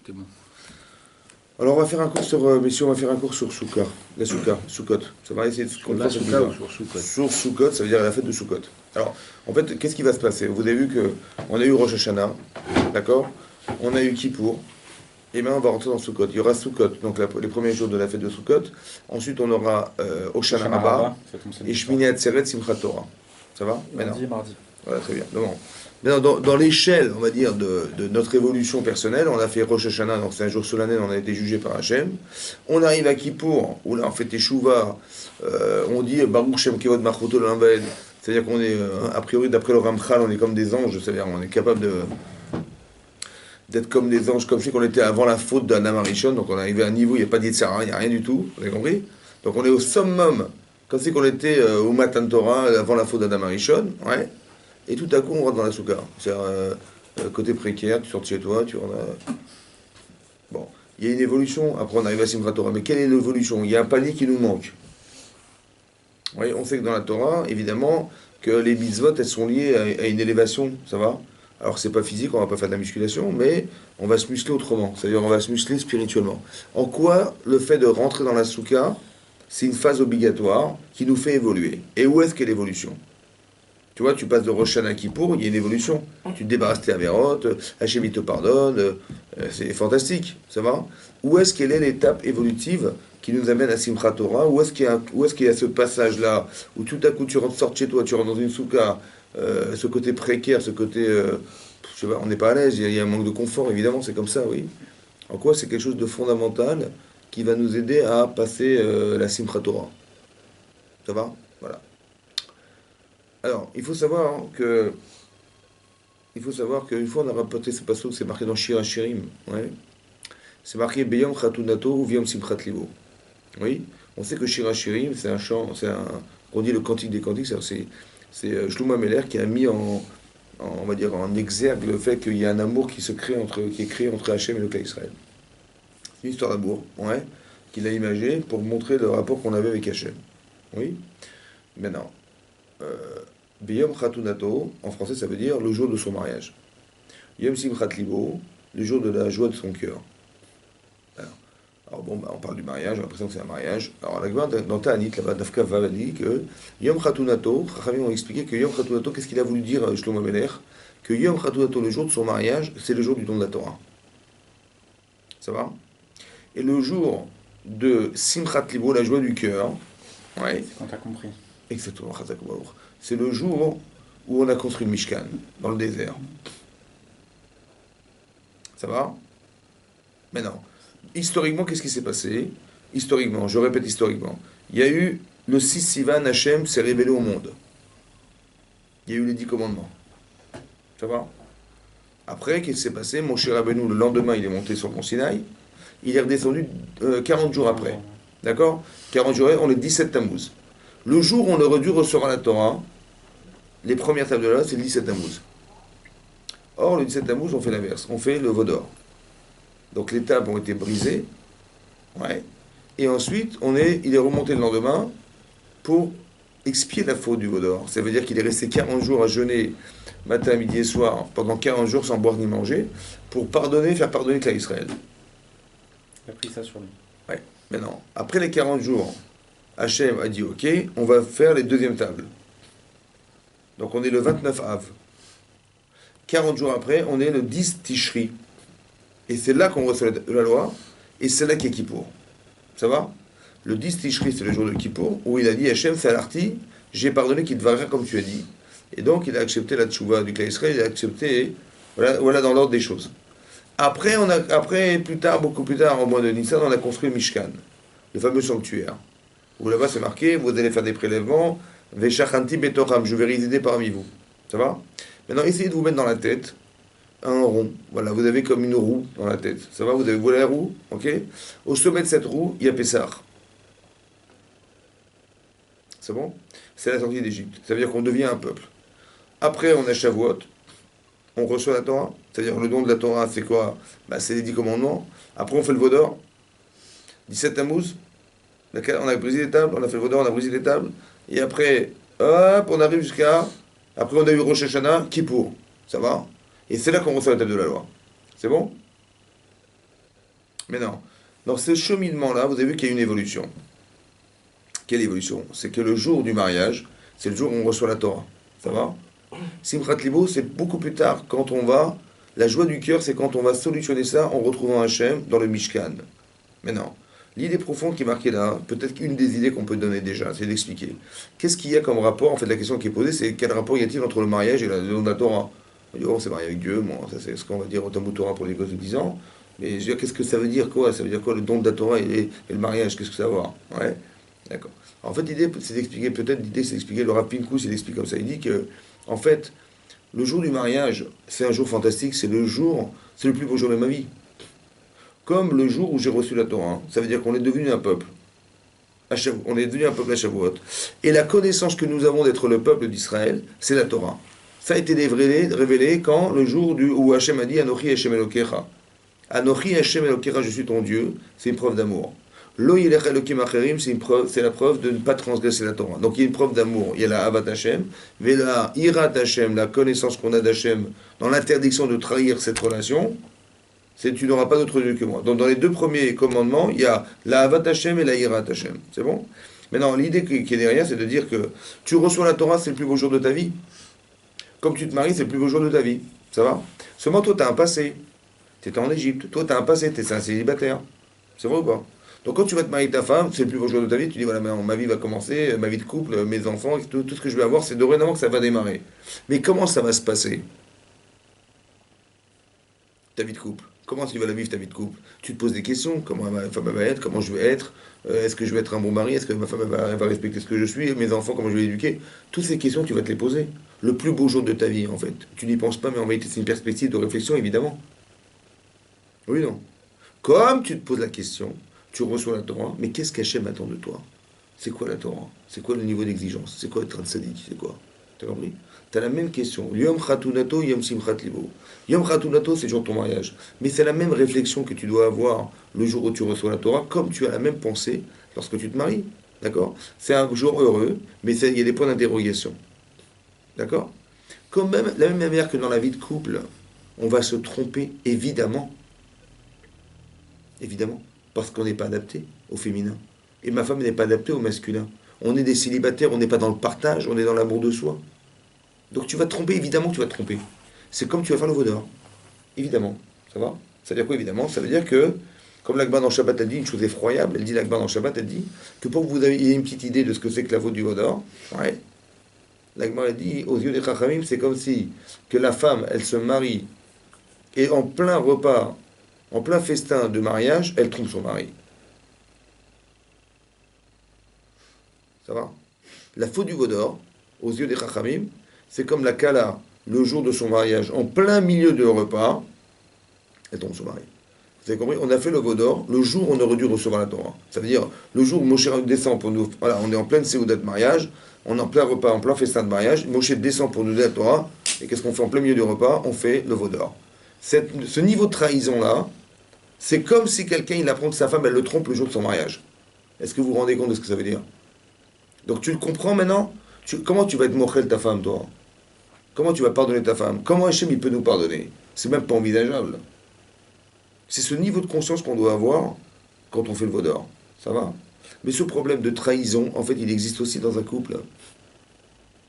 T'es bon. Alors on va faire un cours sur, messieurs, on va faire un cours sur Souka, la Souka, Soukot. Ça va essayer de Sur la comprendre cette souka ou bizarre. sur Soukot? Sur Soukot, ça veut dire la fête de Soukot. Alors, en fait, qu'est-ce qui va se passer? Vous avez vu que on a eu Rosh Hashanah, d'accord? On a eu Kippour, et maintenant on va rentrer dans Soukot. Il y aura Soukot, donc les premiers jours de la fête de Soukot. Ensuite, on aura Hoshana Shana Rabbah Rabba, ça tombe et samedi soir. Shmini Atzeret Simchat Torah. Ça va? Maintenant. Lundi et mardi. Voilà, très bien. Dans l'échelle, on va dire, de notre évolution personnelle, on a fait Rosh Hashanah, donc c'est un jour solennel, on a été jugé par Hachem. On arrive à Kippour, où là on fait Teshuvah, on dit Baruch Shem Kevod Malchuto L'Olam Vaed. C'est-à-dire qu'on est, a priori, d'après le Ramchal, on est comme des anges, c'est-à-dire on est capable d'être comme des anges, comme si on était avant la faute d'Adam Arishon, donc on est arrivé à un niveau, il n'y a pas d'Yitzhara, il n'y a rien du tout, vous avez compris? Donc on est au summum, comme si on était au Matan Torah, avant la faute d'Adam Arishon, ouais. Et tout à coup, on rentre dans la souka. C'est-à-dire, côté précaire, tu sors de chez toi, tu rentres. Bon, il y a une évolution. Après, on arrive à Simchat Torah. Mais quelle est l'évolution? Il y a un palier qui nous manque. Oui, on sait que dans la Torah, évidemment, que les mitzvot, elles sont liées à une élévation. Ça va? Alors, c'est pas physique, on va pas faire de la musculation, mais on va se muscler autrement. C'est-à-dire, on va se muscler spirituellement. En quoi le fait de rentrer dans la souka, c'est une phase obligatoire qui nous fait évoluer? Et où est-ce qu'est l'évolution? Tu vois, tu passes de Rosh Hashanah à Kippour, il y a une évolution. Tu te débarrasses tes avérotes, Hachem il te pardonne, c'est fantastique, ça va? Où est-ce qu'elle est l'étape évolutive qui nous amène à Simchat Torah? Où est-ce qu'il y a ce passage-là, où tout à coup tu sors de chez toi, tu rentres dans une souka, ce côté précaire, ce côté... je sais pas, on n'est pas à l'aise, il y a un manque de confort, évidemment, c'est comme ça, oui. En quoi c'est quelque chose de fondamental qui va nous aider à passer la Simchat Torah? Ça va? Voilà. Alors, il faut savoir qu'une fois on a rapporté ce passage, c'est marqué dans Shir HaShirim, ouais. C'est marqué Beyom Chatunato ou Viom Simchat Libo. Oui, on sait que Shir HaShirim, c'est un chant, on dit le cantique des cantiques, c'est Shlomo Ameler qui a mis on va dire, en exergue le fait qu'il y a un amour qui est créé entre Hachem et le Klal Israël. C'est une histoire d'amour, ouais, qu'il a imagé pour montrer le rapport qu'on avait avec Hachem. Oui, maintenant. Beyom Chatunato, en français ça veut dire le jour de son mariage. Yom Simchat Libo, le jour de la joie de son cœur. Alors bon, on parle du mariage, j'ai l'impression que c'est un mariage. Alors la Gemara dans Ta'anit, là-bas, Dafka va dit que Yom Chatunato, Chachamim ont expliqué que Yom Chatunato, qu'est-ce qu'il a voulu dire Shlomo Ameler? Que Yom Chatunato, le jour de son mariage, c'est le jour du don de la Torah. Ça va? Et le jour de Simchat Libo, la joie du cœur, ouais. C'est quand t'as compris. Exactement, c'est le jour où on a construit le Mishkan, dans le désert. Ça va? Maintenant, historiquement, qu'est-ce qui s'est passé? Historiquement, je répète historiquement, il y a eu le 6 Sivan, Hachem s'est révélé au monde. Il y a eu les 10 commandements. Ça va? Après, qu'est-ce qui s'est passé? Moshe Rabbeinu, le lendemain, il est monté sur le Mont Sinaï. Il est redescendu 40 jours après. D'accord? 40 jours après, on est 17 Tammuz. Le jour où on aurait dû recevoir la Torah, les premières tables de la c'est le 17 Tammuz. Or, le 17 Tammuz, on fait l'inverse. On fait le Vaudor. Donc les tables ont été brisées. Ouais. Et ensuite, il est remonté le lendemain pour expier la faute du Vaudor. Ça veut dire qu'il est resté 40 jours à jeûner, matin, midi et soir, pendant 40 jours sans boire ni manger, pour faire pardonner Klal Israël. Il a pris ça sur lui. Ouais. Maintenant, après les 40 jours, Hachem a dit ok, on va faire les deuxièmes tables. Donc on est le 29 Av. 40 jours après, on est le 10 Tishri. Et c'est là qu'on reçoit la loi, et c'est là qu'est Kippour. Ça va? Le 10 Tishri, c'est le jour de Kippour, où il a dit Hachem, Salarti, j'ai pardonné qu'il te va faire comme tu as dit. Et donc il a accepté la tchouva du Klal Israël, il a accepté, voilà dans l'ordre des choses. Après, plus tard, beaucoup plus tard, au mois de Nissan, on a construit le Mishkan, le fameux sanctuaire. Où là-bas c'est marqué, vous allez faire des prélèvements, Veshachanti betoram, je vais résider parmi vous. Ça va? Maintenant, essayez de vous mettre dans la tête un rond. Voilà, vous avez comme une roue dans la tête. Ça va? Vous avez volé la roue, ok? Au sommet de cette roue, il y a Pessah. C'est bon? C'est la sortie d'Égypte. Ça veut dire qu'on devient un peuple. Après, on a Shavuot, on reçoit la Torah. C'est-à-dire le don de la Torah, c'est quoi? C'est les 10 commandements. Après, on fait le Vaudor. 17 Tammuz. On a brisé les tables, on a fait le Vaudor, on a brisé les tables. Et après, hop, on arrive jusqu'à... Après, on a eu Rosh Hashanah, Kippour. Ça va? Et c'est là qu'on reçoit la table de la loi. C'est bon? Mais non. Dans ce cheminement-là, vous avez vu qu'il y a une évolution. Quelle évolution? C'est que le jour du mariage, c'est le jour où on reçoit la Torah. Ça va? Simchat Libo, c'est beaucoup plus tard, quand on va. La joie du cœur, c'est quand on va solutionner ça en retrouvant Hachem dans le Mishkan. Mais non. L'idée profonde qui est marquée là, peut-être qu'une des idées qu'on peut donner déjà, c'est d'expliquer. Qu'est-ce qu'il y a comme rapport? En fait, la question qui est posée, c'est quel rapport y a-t-il entre le mariage et le don de la Torah? On dit, oh, on s'est marié avec Dieu, bon, ça c'est ce qu'on va dire au Talmud Torah pour les gosses de 10 ans. Mais je veux dire, qu'est-ce que ça veut dire quoi? Ça veut dire quoi le don de la Torah et le mariage? Qu'est-ce que ça va avoir? Ouais, d'accord. En fait, l'idée, c'est d'expliquer, peut-être l'idée, c'est d'expliquer, le Rav Pinkus, il explique comme ça. Il dit que, en fait, le jour du mariage, c'est un jour fantastique, c'est le plus beau jour de ma vie. Comme le jour où j'ai reçu la Torah. Hein. Ça veut dire qu'on est devenu un peuple. On est devenu un peuple à Shavuot. Et la connaissance que nous avons d'être le peuple d'Israël, c'est la Torah. Ça a été révélé quand le jour où Hachem a dit Anochi Hachem Elokecha. Anochi Hachem Elokecha, je suis ton Dieu, c'est une preuve d'amour. Lo Yelech Elokim Acherim, c'est la preuve de ne pas transgresser la Torah. Donc il y a une preuve d'amour. Il y a la Avat Hachem, Vela Irat Hachem, la connaissance qu'on a d'Hachem, dans l'interdiction de trahir cette relation. C'est tu n'auras pas d'autre Dieu que moi. Donc dans les deux premiers commandements, il y a la Havat Hashem et la Yirat Hashem. C'est bon? Maintenant, l'idée qui est derrière, c'est de dire que tu reçois la Torah, c'est le plus beau jour de ta vie. Comme tu te maries, c'est le plus beau jour de ta vie. Ça va? Seulement, toi, tu as un passé. Tu étais en Égypte. Toi, tu as un passé. Tu es un célibataire. C'est vrai ou pas? Donc quand tu vas te marier avec ta femme, c'est le plus beau jour de ta vie. Tu dis, voilà, ma vie va commencer, ma vie de couple, mes enfants, tout ce que je vais avoir, c'est dorénavant que ça va démarrer. Mais comment ça va se passer? Ta vie de couple. Comment tu vas la vivre ta vie de couple? Tu te poses des questions. Comment ma femme va être? Comment je vais être? Est-ce que je vais être un bon mari? Est-ce que ma femme va respecter ce que je suis? Mes enfants, comment je vais les éduquer? Toutes ces questions, tu vas te les poser. Le plus beau jour de ta vie, en fait. Tu n'y penses pas, mais en vérité, c'est une perspective de réflexion, évidemment. Oui, non. Comme tu te poses la question, tu reçois la Torah, mais qu'est-ce qu'Hachem attend de toi? C'est quoi la Torah? C'est quoi le niveau d'exigence? C'est quoi être un tzaddik? C'est quoi? T'as compris? T'as la même question. Yom Khatunato, Yom Simchat Libo. Yom Khatunato, c'est le jour de ton mariage. Mais c'est la même réflexion que tu dois avoir le jour où tu reçois la Torah, comme tu as la même pensée lorsque tu te maries. D'accord? C'est un jour heureux, mais il y a des points d'interrogation. D'accord? Comme même, la même manière que dans la vie de couple, on va se tromper, évidemment. Évidemment. Parce qu'on n'est pas adapté au féminin. Et ma femme n'est pas adaptée au masculin. On est des célibataires, on n'est pas dans le partage, on est dans l'amour de soi. Donc tu vas te tromper, évidemment que tu vas te tromper. C'est comme tu vas faire le veau d'or. Évidemment. Ça va? Ça veut dire quoi, évidemment? Ça veut dire que, comme l'Agma dans Shabbat, elle dit une chose effroyable, elle dit l'Agma dans Shabbat, elle dit que pour que vous ayez une petite idée de ce que c'est que la faute du veau d'or, ouais, l'Agma elle dit, aux yeux des Chachamim, c'est comme si que la femme, elle se marie, et en plein repas, en plein festin de mariage, elle trompe son mari. Ça va? La faute du veau d'or, aux yeux des Chachamim, c'est comme la Kala, le jour de son mariage, en plein milieu de repas, elle tombe son mari. Vous avez compris? On a fait le veau d'or le jour où on aurait dû recevoir la Torah. Ça veut dire le jour où Moshe descend pour nous. Voilà, on est en pleine séouda de mariage, on est en plein repas, en plein festin de mariage. Moshe descend pour nous donner la Torah. Et qu'est-ce qu'on fait en plein milieu du repas? On fait le veau d'or. Ce niveau de trahison-là, c'est comme si quelqu'un, il apprend que sa femme, elle le trompe le jour de son mariage. Est-ce que vous vous rendez compte de ce que ça veut dire? Donc tu le comprends maintenant? Comment tu vas être mochel ta femme, toi? Comment tu vas pardonner ta femme? Comment Hachem il peut nous pardonner? C'est même pas envisageable. C'est ce niveau de conscience qu'on doit avoir quand on fait le veau d'or. Ça va? Mais ce problème de trahison, en fait, il existe aussi dans un couple.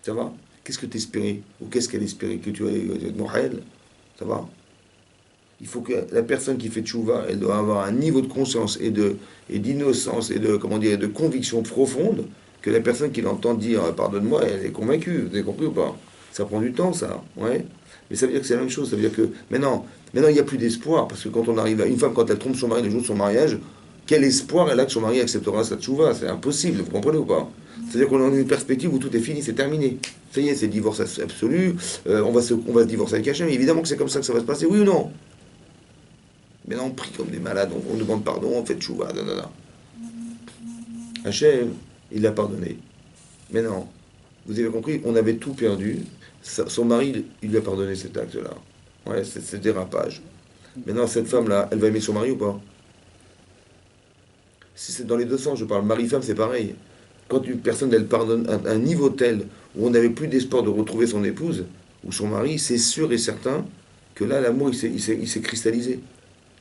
Ça va? Qu'est-ce que tu espérais? Ou qu'est-ce qu'elle espérait? Que tu allais être mochel? Ça va? Il faut que la personne qui fait tchouva, elle doit avoir un niveau de conscience et d'innocence et de conviction profonde que la personne qui l'entend dire pardonne-moi, elle est convaincue. Vous avez compris ou pas? Ça prend du temps, ça. Ouais. Mais ça veut dire que c'est la même chose. Ça veut dire que maintenant il n'y a plus d'espoir. Parce que quand on arrive à une femme, quand elle trompe son mari le jour de son mariage, quel espoir elle a que son mari acceptera sa tchouva? C'est impossible. Vous comprenez ou pas? C'est-à-dire qu'on est dans une perspective où tout est fini, c'est terminé. Ça y est, c'est divorce absolu. On va se divorcer avec Hachem. Évidemment que c'est comme ça que ça va se passer. Oui ou non? Maintenant, on prie comme des malades, on demande pardon, on fait tchouva. Hachem, il l'a pardonné. Mais non, vous avez compris, on avait tout perdu. Son mari, il lui a pardonné cet acte-là. Ouais, c'est dérapage. Maintenant, cette femme-là, elle va aimer son mari ou pas? Si c'est dans les deux sens, je parle mari-femme, c'est pareil. Quand une personne, elle pardonne à un niveau tel où on n'avait plus d'espoir de retrouver son épouse ou son mari, c'est sûr et certain que là, l'amour, il s'est cristallisé.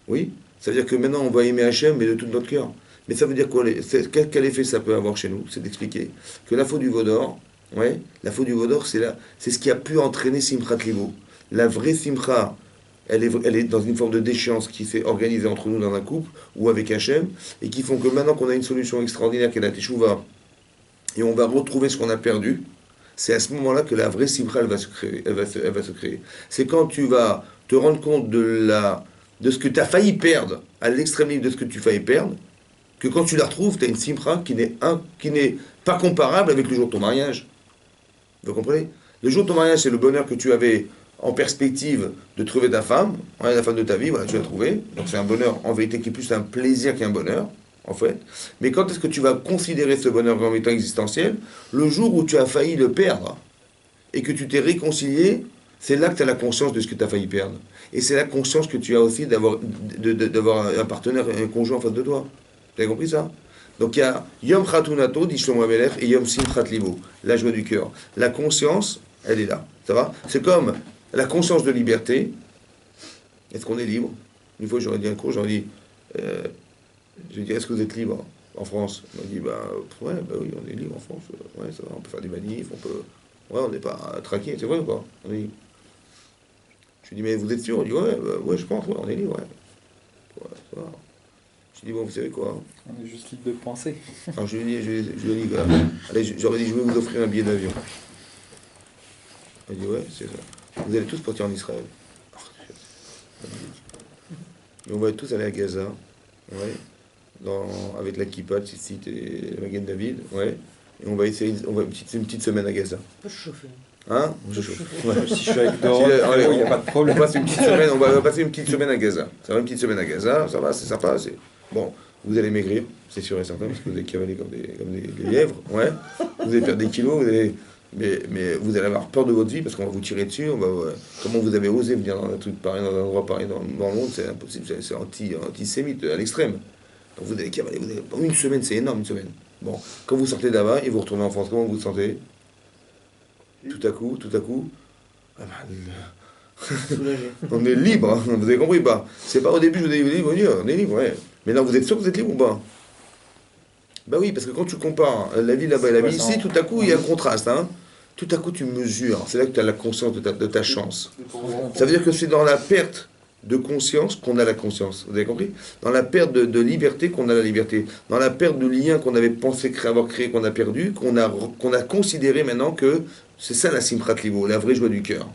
Oui? Ça veut dire que maintenant on va aimer Hachem, mais de tout notre cœur. Mais ça veut dire quoi? Quel effet ça peut avoir chez nous? C'est d'expliquer que la faute du Vaudor, ouais, la faute du Vaudor, c'est ce qui a pu entraîner Simchat Libo. La vraie Simcha, elle est dans une forme de déchéance qui s'est organisée entre nous dans un couple ou avec Hachem, et qui font que maintenant qu'on a une solution extraordinaire qui est la Teshuvah, et on va retrouver ce qu'on a perdu, c'est à ce moment-là que la vraie Simcha, elle va se créer. Elle va se créer. C'est quand tu vas te rendre compte de ce que tu as failli perdre, à l'extrême limite de ce que tu failli perdre, que quand tu la retrouves, tu as une simcha qui n'est pas comparable avec le jour de ton mariage. Vous comprenez? Le jour de ton mariage, c'est le bonheur que tu avais en perspective de trouver ta femme, ouais, la femme de ta vie, voilà, tu l'as trouvée. Donc c'est un bonheur en vérité qui est plus un plaisir qu'un bonheur, en fait. Mais quand est-ce que tu vas considérer ce bonheur comme étant existentiel? Le jour où tu as failli le perdre et que tu t'es réconcilié, c'est là que tu as la conscience de ce que tu as failli perdre. Et c'est la conscience que tu as aussi d'avoir un partenaire, un conjoint en face de toi. Vous avez compris ça? Donc il y a Yom Khatunato, dit Shlomo Amelech, et Yom Simchat Libo, la joie du cœur. La conscience, elle est là. Ça va? C'est comme la conscience de liberté. Est-ce qu'on est libre? Une fois, j'aurais dit un cours, j'aurais dit, j'ai dit, est-ce que vous êtes libre en France? On m'a dit, ouais, oui, on est libre en France. Ouais, ça va, on peut faire des manifs, ouais, on n'est pas traqué, c'est vrai ou pas? On est libre. Je lui dis, mais vous êtes sûr? On dit, ouais, je pense, ouais, on est libre, ouais. Ouais, ça va. Je lui dis, bon, vous savez quoi? On est juste libre de penser. Alors je lui ai dit, allez, j'aurais dit, je vais vous offrir un billet d'avion. Il dit, ouais, c'est ça. Vous allez tous partir en Israël. Et on va tous aller à Gaza, ouais, avec la Kippa, Tzitzit et la Magen David, ouais. Et on va essayer, une petite semaine à Gaza. Peut chauffer. Hein? Je chauffe. Ouais. Si je suis avec Doro, il n'y a pas de problème. On passe une petite semaine, on va passer une petite semaine à Gaza. Ça va, une petite semaine à Gaza, ça va, c'est sympa. Bon, vous allez maigrir, c'est sûr et certain, parce que vous allez cavaler comme des lièvres, ouais. Vous allez perdre des kilos, mais vous allez avoir peur de votre vie, parce qu'on va vous tirer dessus. Comment vous avez osé venir dans un truc pareil, dans un endroit pareil dans le monde, c'est impossible, c'est antisémite à l'extrême. Donc vous allez cavaler, une semaine, c'est énorme, une semaine. Bon, quand vous sortez là-bas et vous retournez en France, comment vous vous sentez? Tout à coup, on est libre, hein, vous avez compris pas? C'est pas au début, je vous ai dit, on est libre, ouais. Mais non, vous êtes sûr que vous êtes libre ou pas? Bah oui, parce que quand tu compares la vie là-bas et la vie ici, tout à coup, il y a un contraste, hein. Tout à coup, tu mesures, c'est là que tu as la conscience de ta chance. Ça veut dire que c'est dans la perte de conscience qu'on a la conscience, vous avez compris? Dans la perte de liberté qu'on a la liberté. Dans la perte de lien qu'on avait pensé avoir créé, qu'on a perdu, qu'on a considéré maintenant que c'est ça la Simchat Libo, la vraie joie du cœur.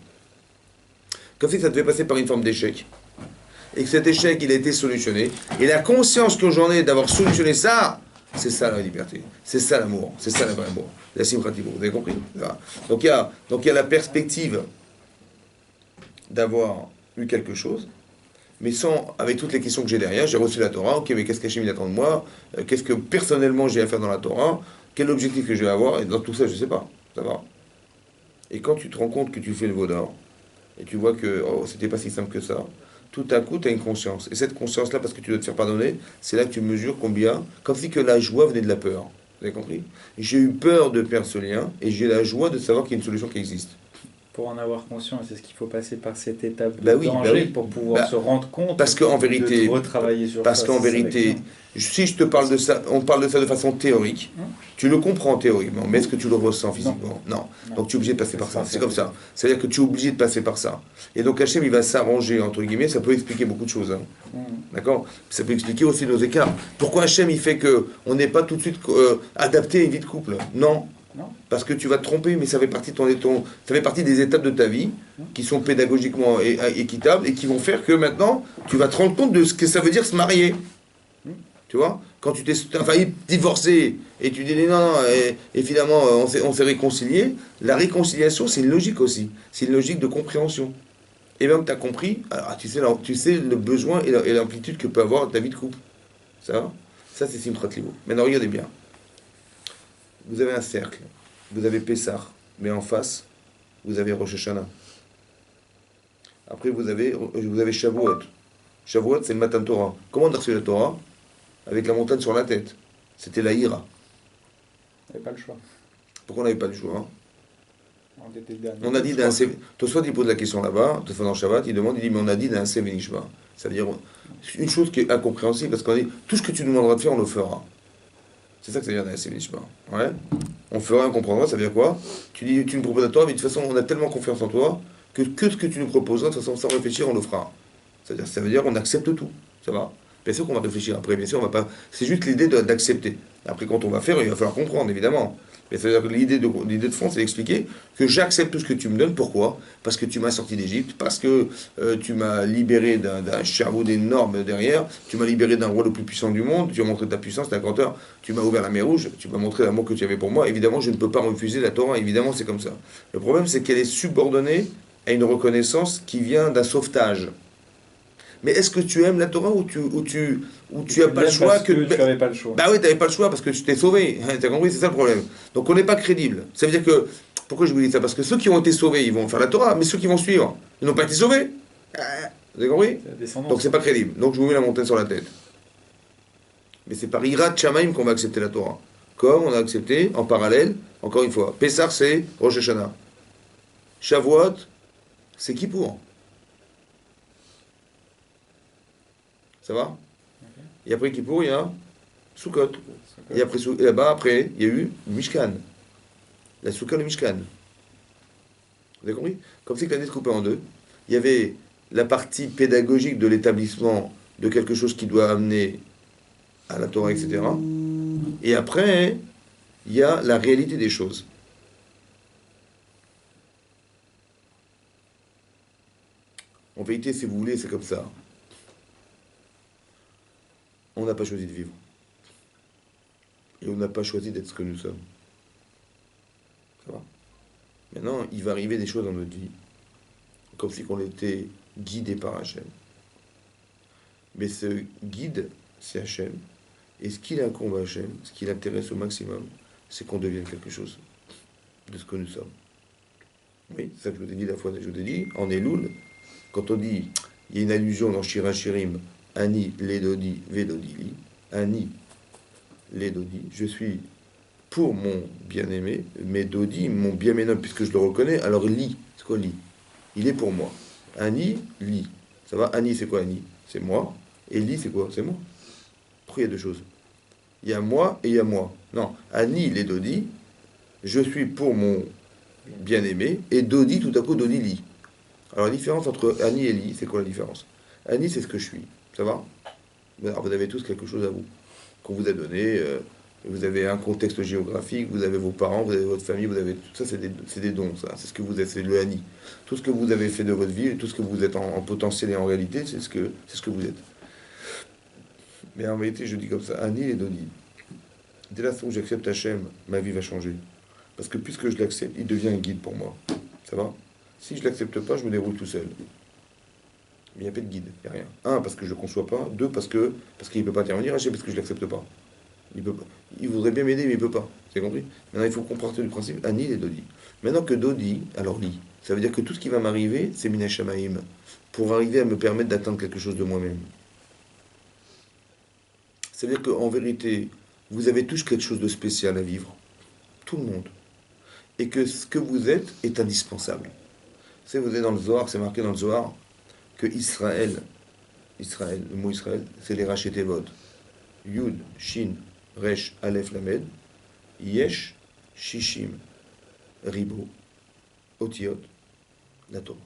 Comme si ça devait passer par une forme d'échec. Et que cet échec, il a été solutionné. Et la conscience que j'en ai d'avoir solutionné ça, c'est ça la liberté. C'est ça l'amour. C'est ça le vrai amour. La Simchat Libo, vous avez compris? Voilà. Donc il y a la perspective d'avoir eu quelque chose, mais avec toutes les questions que j'ai derrière. J'ai reçu la Torah, ok, mais qu'est-ce qu'Hachem attend de moi? Qu'est-ce que personnellement j'ai à faire dans la Torah? Quel objectif que je vais avoir? Et dans tout ça, je ne sais pas. Ça va. Et quand tu te rends compte que tu fais le vaudor, et tu vois que c'était pas si simple que ça, tout à coup, tu as une conscience. Et cette conscience-là, parce que tu dois te faire pardonner, c'est là que tu mesures combien, comme si que la joie venait de la peur. Vous avez compris? J'ai eu peur de perdre ce lien, et j'ai la joie de savoir qu'il y a une solution qui existe. Pour en avoir conscience, est-ce qu'il faut passer par cette étape de danger oui. Pour pouvoir se rendre compte parce qu'en vérité, de retravailler sur parce ça? Parce qu'en vérité, si je te parle de ça, on parle de ça de façon théorique. Tu le comprends théoriquement, mais est-ce que tu le ressens physiquement? Non. Donc tu es obligé de passer par ça. C'est comme ça. C'est-à-dire que tu es obligé de passer par ça. Et donc Hachem, il va s'arranger, entre guillemets, ça peut expliquer beaucoup de choses. Hein. D'accord? Ça peut expliquer aussi nos écarts. Pourquoi Hachem, il fait qu'on n'est pas tout de suite adapté à une vie de couple? Non. Parce que tu vas te tromper, mais ça fait partie, ça fait partie des étapes de ta vie qui sont pédagogiquement équitables et qui vont faire que maintenant, tu vas te rendre compte de ce que ça veut dire se marier. Tu vois? Quand tu t'es failli divorcer et tu dis non, et finalement on s'est réconcilié, la réconciliation c'est une logique aussi. C'est une logique de compréhension. Et même tu as compris, alors tu sais le besoin et l'amplitude que peut avoir ta vie de couple. Ça va? Ça c'est Simchat Libo. Maintenant regardez bien. Vous avez un cercle, vous avez Pessah, mais en face, vous avez Rosh Hashanah. Après, vous avez Shavuot. Shavuot, c'est le Matan Torah. Comment on a reçu la Torah? Avec la montagne sur la tête. C'était la Hira. On n'avait pas le choix. Pourquoi on n'avait pas le choix? On était le dernier. On a dit Je d'un crois. Tosfot, il pose la question là-bas, Tosfot dans Shabbat, il demande, il dit, mais on a dit d'un Sevenishma. Ça veut dire une chose qui est incompréhensible, parce qu'on dit, tout ce que tu nous demanderas de faire, on le fera. C'est ça que ça veut dire d'un Sevenishma. Ouais. On fera, on comprendra, ça veut dire quoi? Tu dis, tu nous proposes à toi, mais de toute façon, on a tellement confiance en toi, que ce que tu nous proposeras, de toute façon, sans réfléchir, on le fera. C'est-à-dire, ça veut dire qu'on accepte tout. Ça va? Bien sûr qu'on va réfléchir après, bien sûr, on va pas. C'est juste l'idée d'accepter. Après, quand on va faire, il va falloir comprendre, évidemment. Mais ça veut dire que l'idée de fond, c'est d'expliquer que j'accepte tout ce que tu me donnes. Pourquoi? Parce que tu m'as sorti d'Égypte, parce que tu m'as libéré d'un cerveau énorme derrière, tu m'as libéré d'un roi le plus puissant du monde, tu as montré ta puissance, ta grandeur, tu m'as ouvert la mer Rouge, tu m'as montré l'amour que tu avais pour moi. Évidemment, je ne peux pas refuser la Torah, évidemment, c'est comme ça. Le problème, c'est qu'elle est subordonnée à une reconnaissance qui vient d'un sauvetage. Mais est-ce que tu aimes la Torah ou tu as pas le l'aimes choix parce que tu n'avais pas le choix. Bah oui, t'avais pas le choix parce que tu t'es sauvé. T'as compris, c'est ça le problème. Donc on n'est pas crédible. Ça veut dire que. Pourquoi je vous dis ça? Parce que ceux qui ont été sauvés, ils vont faire la Torah, mais ceux qui vont suivre, ils n'ont pas été sauvés. Vous avez compris? C'est la descendance. Donc c'est pas crédible. Donc je vous mets la montagne sur la tête. Mais c'est par Hirat Shamaim qu'on va accepter la Torah. Comme on a accepté en parallèle, encore une fois, Pessah c'est Rosh Hashanah. Shavuot, c'est Kippour. Ça va? Et après Kippour, il y a Sukkot. Et après, là-bas, après, il y a eu Mishkan. La Soukha, le Mishkan. Vous avez compris? Comme si l'année se coupait en deux. Il y avait la partie pédagogique de l'établissement de quelque chose qui doit amener à la Torah, etc. Et après, il y a la réalité des choses. En vérité, si vous voulez, c'est comme ça. On n'a pas choisi de vivre. Et on n'a pas choisi d'être ce que nous sommes. Ça va? Maintenant, il va arriver des choses dans notre vie, comme si on était guidé par Hachem. Mais ce guide, c'est Hachem. Et ce qu'il incombe à Hachem, ce qui l'intéresse au maximum, c'est qu'on devienne quelque chose de ce que nous sommes. Oui, c'est ça que je vous ai dit la fois. Je vous ai dit, en Elul, quand on dit, il y a une allusion dans Shira Shirim, Ani, Ledodi, Vedodi, Li, Ani, Ledodi, je suis pour mon bien-aimé, mais Dodi, mon bien-aimé, puisque je le reconnais, alors Li, c'est quoi Li? Il est pour moi. Ani, Li. Ça va? Ani, c'est quoi Ani? C'est moi. Et Li, c'est quoi? C'est moi. Pourquoi il y a deux choses? Il y a moi et il y a moi. Non. Ani, les Dodi, je suis pour mon bien-aimé, et Dodi, tout à coup, Dodi, Li. Alors la différence entre Ani et Li, c'est quoi la différence? Ani, c'est ce que je suis. Ça va? Alors, vous avez tous quelque chose à vous, qu'on vous a donné. Vous avez un contexte géographique, vous avez vos parents, vous avez votre famille, vous avez tout ça, c'est des dons, ça. C'est ce que vous êtes, c'est le Ani. Tout ce que vous avez fait de votre vie, tout ce que vous êtes en potentiel et en réalité, c'est ce que vous êtes. Mais en vérité, je dis comme ça, Ani et Doni. Dès l'instant où j'accepte Hachem, ma vie va changer. Parce que puisque je l'accepte, il devient un guide pour moi. Ça va? Si je ne l'accepte pas, je me déroule tout seul. Mais il n'y a pas de guide, il n'y a rien. Un, parce que je ne conçois pas. Deux, parce qu'il ne peut pas intervenir. Hachem, parce que je ne l'accepte pas. Il peut pas. Il voudrait bien m'aider, mais il ne peut pas. Vous avez compris? Maintenant, il faut comprendre du principe Ani et Dodi. Maintenant que Dodi, alors Li. Ça veut dire que tout ce qui va m'arriver, c'est Mina Shamaim. Pour arriver à me permettre d'atteindre quelque chose de moi-même. Ça veut dire qu'en vérité, vous avez tous quelque chose de spécial à vivre. Tout le monde. Et que ce que vous êtes est indispensable. Vous savez, vous êtes dans le Zohar, c'est marqué dans le Zohar que Israël, le mot Israël, c'est les Rachetevot. Yud, Shin, Resh, Aleph, Lamed, Yesh, Shishim, Ribo, Otiot, la Torah.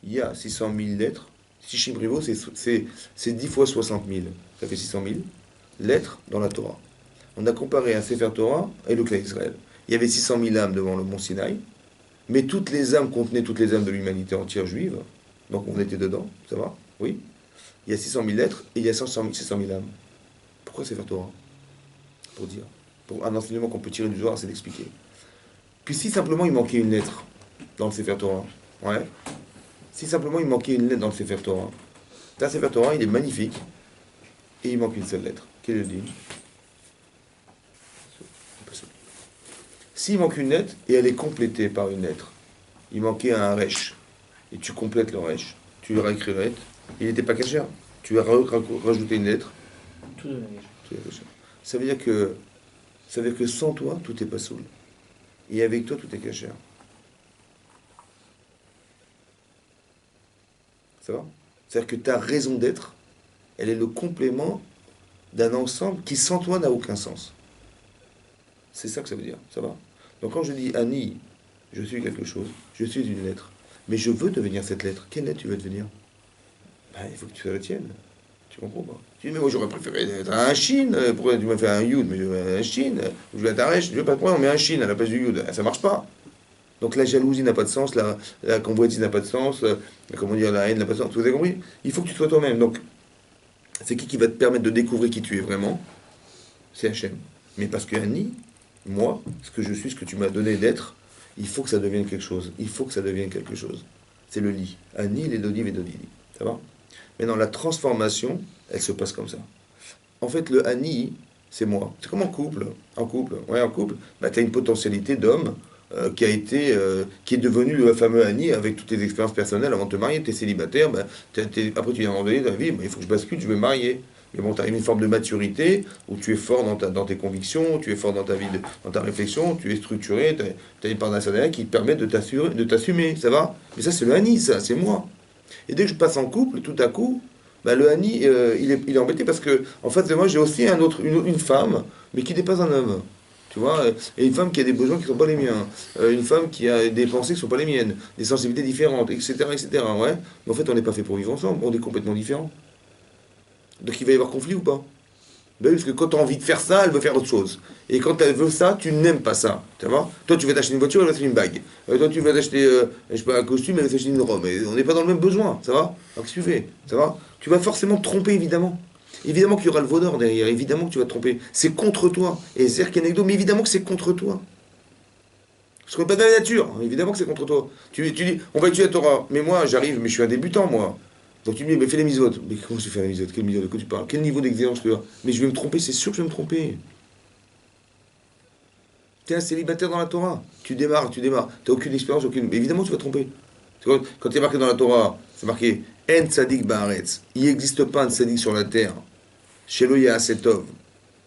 Il y a 600 000 lettres. Shishim Ribo, c'est 10 fois 60 000. Ça fait 600 000 lettres dans la Torah. On a comparé un Sefer Torah et le clan Israël. Il y avait 600 000 âmes devant le mont Sinaï, mais toutes les âmes contenaient toutes les âmes de l'humanité entière juive. Donc on était dedans, ça va? Oui. Il y a 600 000 lettres et il y a 600 000 âmes. Pourquoi Sefer Torah? Pour dire. Pour un enseignement qu'on peut tirer du Zohar, c'est d'expliquer. Puis si simplement il manquait une lettre dans le Sefer Torah, ouais. Si simplement il manquait une lettre dans le Sefer Torah, le Sefer Torah, il est magnifique et il manque une seule lettre. Quel est le din? S'il manque une lettre et elle est complétée par une lettre, il manquait un resh, et tu complètes le resh, tu lui as écrit la lettre, il n'était pas caché. Tu as rajouté une lettre. Tout devient caché. Ça veut dire que sans toi, tout est pas soul. Et avec toi, tout est caché. Ça va? C'est-à-dire que ta raison d'être, elle est le complément d'un ensemble qui sans toi n'a aucun sens. C'est ça que ça veut dire, ça va? Donc quand je dis Annie, je suis quelque chose, je suis une lettre, mais je veux devenir cette lettre. Quelle lettre tu veux devenir? Ben, il faut que tu sois la tienne. Tu comprends pas? Tu dis, mais moi j'aurais préféré être un Chine. Pourquoi tu m'as fait un Yud? Mais je veux un Chine. Je veux être un Resh. Je veux pas de problème, on met un Chine à la place du Yud. Ça marche pas. Donc la jalousie n'a pas de sens, la convoitise n'a pas de sens, comment dire, la haine n'a pas de sens. Vous avez compris? Il faut que tu sois toi-même. Donc c'est qui va te permettre de découvrir qui tu es vraiment? C'est Hachem. Mais parce que Annie, moi, ce que je suis, ce que tu m'as donné d'être, il faut que ça devienne quelque chose. Il faut que ça devienne quelque chose. C'est le lit. Annie, les Dodi, les Dodi. Ça va? Maintenant, la transformation, elle se passe comme ça. En fait, le Annie, c'est moi. C'est comme en couple. En couple, ouais, en couple, bah, tu as une potentialité d'homme qui est devenu le fameux Annie avec toutes tes expériences personnelles avant de te marier. Tu es célibataire, bah, après tu viens à un moment donné dans la vie, bah, il faut que je bascule, je vais me marier. Mais bon, tu as une forme de maturité où tu es fort dans tes convictions, tu es fort dans ta vie, dans ta réflexion, tu es structuré, tu as une part nationale qui te permet de t'assumer, ça va? Mais ça, c'est le Annie, ça, c'est moi. Et dès que je passe en couple, tout à coup, bah, le Hani, il est embêté parce que en face de moi, j'ai aussi une femme, mais qui n'est pas un homme. Tu vois, et une femme qui a des besoins qui ne sont pas les miens, une femme qui a des pensées qui ne sont pas les miennes, des sensibilités différentes, etc., etc. Ouais. Mais en fait, on n'est pas fait pour vivre ensemble, on est complètement différents. Donc il va y avoir conflit ou pas? Ben oui, parce que quand tu as envie de faire ça, elle veut faire autre chose. Et quand elle veut ça, tu n'aimes pas ça. Tu vois? Toi, tu vas t'acheter une voiture, elle va t'acheter une bague. Toi, tu vas t'acheter je sais pas, un costume, elle va t'acheter une robe. Et on n'est pas dans le même besoin, ça va? Alors qu'est-ce que tu fais? Ça va? Tu vas forcément te tromper, évidemment. Évidemment qu'il y aura le vaudor derrière, évidemment que tu vas te tromper. C'est contre toi. Et Zerkenegdo, mais évidemment que c'est contre toi. Parce qu'on n'est pas de la nature, évidemment que c'est contre toi. Tu dis, on va étudier la Torah. Mais moi, j'arrive, mais je suis un débutant, moi. Donc tu me dis, mais fais les misotes. Mais comment je fais les misotes? Quel misote? De quoi tu parles? Quel niveau d'exigence tu as? Mais je vais me tromper, c'est sûr que je vais me tromper. Tu es un célibataire dans la Torah. Tu démarres. Tu n'as aucune expérience, aucune. Mais évidemment, tu vas te tromper. Quand il est marqué dans la Torah, c'est marqué En tzadik ba'aretz. Il n'existe pas un tzadik sur la terre. Shelo ya'asetov,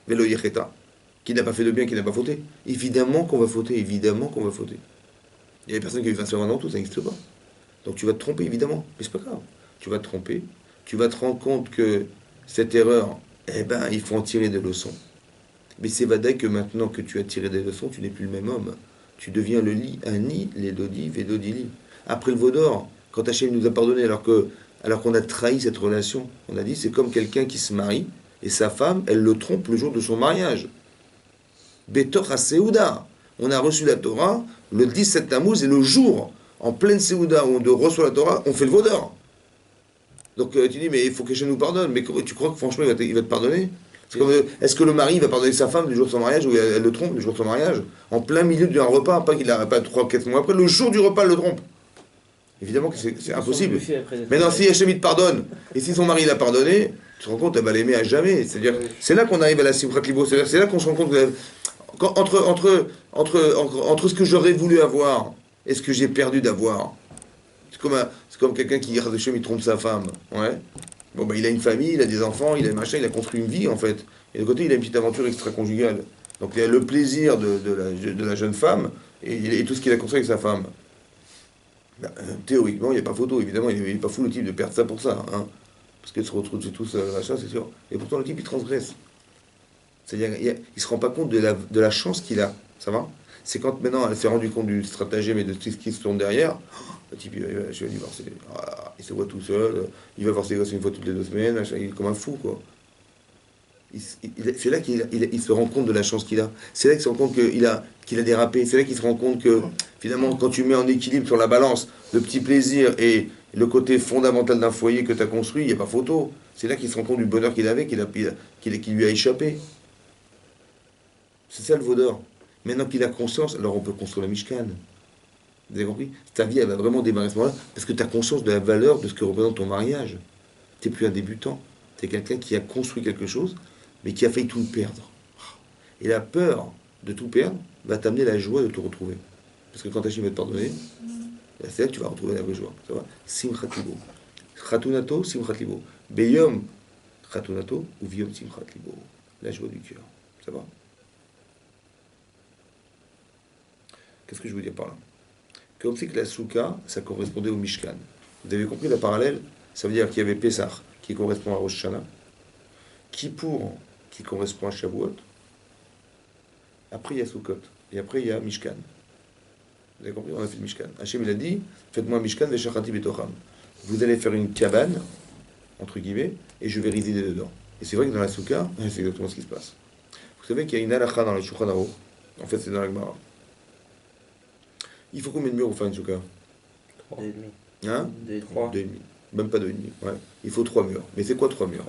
velo yecheta. Qui n'a pas fait de bien, qui n'a pas fauté. Évidemment qu'on va fauter, évidemment qu'on va fauter. Il y a des personnes qui vivent un dans tout, ça n'existe pas. Donc tu vas te tromper, évidemment. Mais c'est pas grave. Tu vas te tromper. Tu vas te rendre compte que cette erreur, eh ben, il faut en tirer des leçons. Mais c'est vrai que maintenant que tu as tiré des leçons, tu n'es plus le même homme. Tu deviens le lit, un nid, les dodi, vedodili. Après le Vaudor, quand Hachem nous a pardonné alors qu'on a trahi cette relation, on a dit c'est comme quelqu'un qui se marie et sa femme, elle le trompe le jour de son mariage. Betor Seouda. On a reçu la Torah le 17 Tammuz et le jour, en pleine Seouda, où on reçoit la Torah, on fait le Vaudor. Donc tu dis, mais il faut que Hachem nous pardonne. Mais tu crois que franchement, il va te pardonner? Est-ce que le mari va pardonner sa femme le jour de son mariage ou elle le trompe le jour de son mariage? En plein milieu d'un repas, pas qu'il n'a pas 3-4 mois après, le jour du repas, elle le trompe. Évidemment que c'est impossible. Mais non, si Hachem il te pardonne, et si son mari l'a pardonné, tu te rends compte, elle va l'aimer à jamais. C'est-à-dire, c'est là qu'on arrive à la Simchat Libo. C'est là qu'on se rend compte que entre ce que j'aurais voulu avoir et ce que j'ai perdu d'avoir. C'est comme quelqu'un qui, Hachem, il trompe sa femme. Ouais. Bon, bah, il a une famille, il a des enfants, il a machin, il a construit une vie, en fait. Et de côté, il a une petite aventure extra-conjugale. Donc, il y a le plaisir de la jeune femme et tout ce qu'il a construit avec sa femme. Ben, théoriquement, il n'y a pas photo, évidemment, il n'est pas fou le type de perdre ça pour ça. Hein. Parce qu'il se retrouve tous machin, c'est sûr. Et pourtant, le type, il transgresse. C'est-à-dire, il ne se rend pas compte de la chance qu'il a. Ça va? C'est quand maintenant, elle s'est rendue compte du stratagème et de tout ce qui se tourne derrière. Le type, je vais divorcer. Il se voit tout seul, il va voir ses gosses une fois toutes les 2 semaines, il est comme un fou, quoi. C'est là qu'il se rend compte de la chance qu'il a. C'est là qu'il se rend compte qu'il a dérapé. C'est là qu'il se rend compte que, finalement, quand tu mets en équilibre sur la balance le petit plaisir et le côté fondamental d'un foyer que tu as construit, il n'y a pas photo. C'est là qu'il se rend compte du bonheur qu'il avait, qui lui a échappé. C'est ça le Vaudor. Maintenant qu'il a conscience, alors on peut construire la Mishkan. Vous avez compris? Ta vie, elle va vraiment démarrer à ce moment-là, parce que tu as conscience de la valeur de ce que représente ton mariage. Tu n'es plus un débutant. Tu es quelqu'un qui a construit quelque chose, mais qui a failli tout perdre. Et la peur de tout perdre va t'amener la joie de te retrouver. Parce que quand Hachem va te pardonner, c'est là que tu vas retrouver la vraie joie. Ça va? Simchat libo. Khatunato, simchat libo. Beyom khatunato ou viom simchat libo. La joie du cœur. Ça va? Qu'est-ce que je veux dire par là? Comme c'est que la souka, ça correspondait au Mishkan. Vous avez compris la parallèle? Ça veut dire qu'il y avait Pessah, qui correspond à Rosh Hashanah, Kippour, qui correspond à Shavuot. Après, il y a Sukkot. Et après, il y a Mishkan. Vous avez compris? On a fait le Mishkan. Hachem, il a dit, faites-moi un Mishkan, veshachati betocham. Vous allez faire une cabane, entre guillemets, et je vais résider dedans. Et c'est vrai que dans la Souka, c'est exactement ce qui se passe. Vous savez qu'il y a une halakha dans le Shulchan Aruch. En fait, c'est dans la Gemara. Il faut combien de murs pour faire une Souka? 2,5. Hein? 3. 2,5. Même pas 2,5. Ouais. Il faut 3 murs. Mais c'est quoi 3 murs?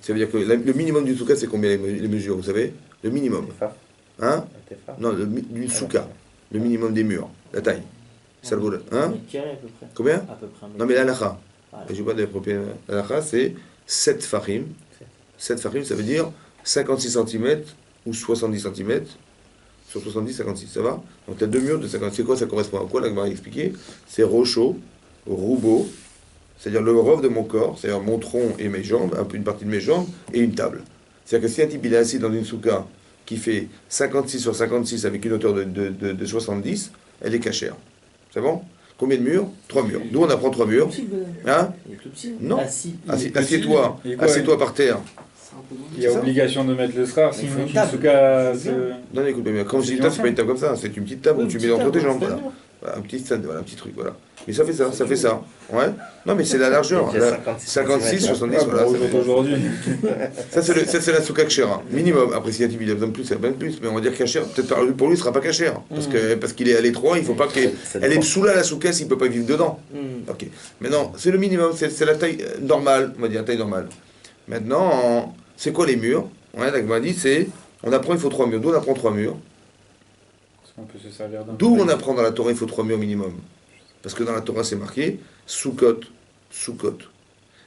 Ça veut dire que le minimum du Souka, c'est combien les mesures, vous savez? Le minimum. Hein? Non, d'une Souka. Le minimum des murs. La taille. Ça le vaut. Hein? 1 mètre carré à peu près. Combien? À peu près 1 mètre. Non, mais l'halakha. Ah, Je ne vais pas développer l'halakha, c'est 7 farim. 7 farim, ça veut dire 56 cm ou 70 cm. Sur 70, 56, ça va? Donc tu as 2 murs de 50. C'est quoi? Ça correspond à quoi? Là, va expliquer. C'est rocho, roubeau, c'est-à-dire le rov de mon corps, c'est-à-dire mon tronc et mes jambes, un peu une partie de mes jambes, et une table. C'est-à-dire que si un type il est assis dans une souka qui fait 56 sur 56 avec une hauteur de 70, elle est cachère. C'est bon? Combien de murs? 3 murs. Nous, on apprend 3 murs. Hein? Il est tout petit. Non. Assis. Assieds-toi. Et quoi, Assieds-toi par terre. C'est un peu grand. Il y a C'est ça? obligation de mettre le scar, Mais il faut sinon une tu table. souka. Non, écoute, mais quand je dis table, c'est pas une table comme ça. C'est une petite table où tu mets entre tes jambes. Voilà. Voilà, un petit stand, voilà, un petit truc, voilà. Mais ça fait ça, ça fait ça. Ouais. Non, mais c'est la largeur. Il y a La- 56 56, 70, Ah, voilà. pour ça fait- aujourd'hui. Ça, c'est la souka kshera. Minimum. Après, si un type il a besoin de plus, il a besoin de plus. Mais on va dire kashère. Peut-être pour lui, il ne sera pas kashère. Parce qu'il est à l'étroit, il ne faut pas qu'elle. Elle est psoula la souka s'il ne peut pas vivre dedans. Ok. Maintenant, c'est le minimum. C'est la taille normale. On va dire taille normale. Maintenant, c'est quoi les murs? Ouais, la Gemara dit, c'est. On apprend, il faut 3 murs. D'où on apprend 3 murs? On peut se servir d'un. D'où on apprend dans la Torah, il faut 3 murs minimum. Parce que dans la Torah, c'est marqué Sukkot, Sukkot.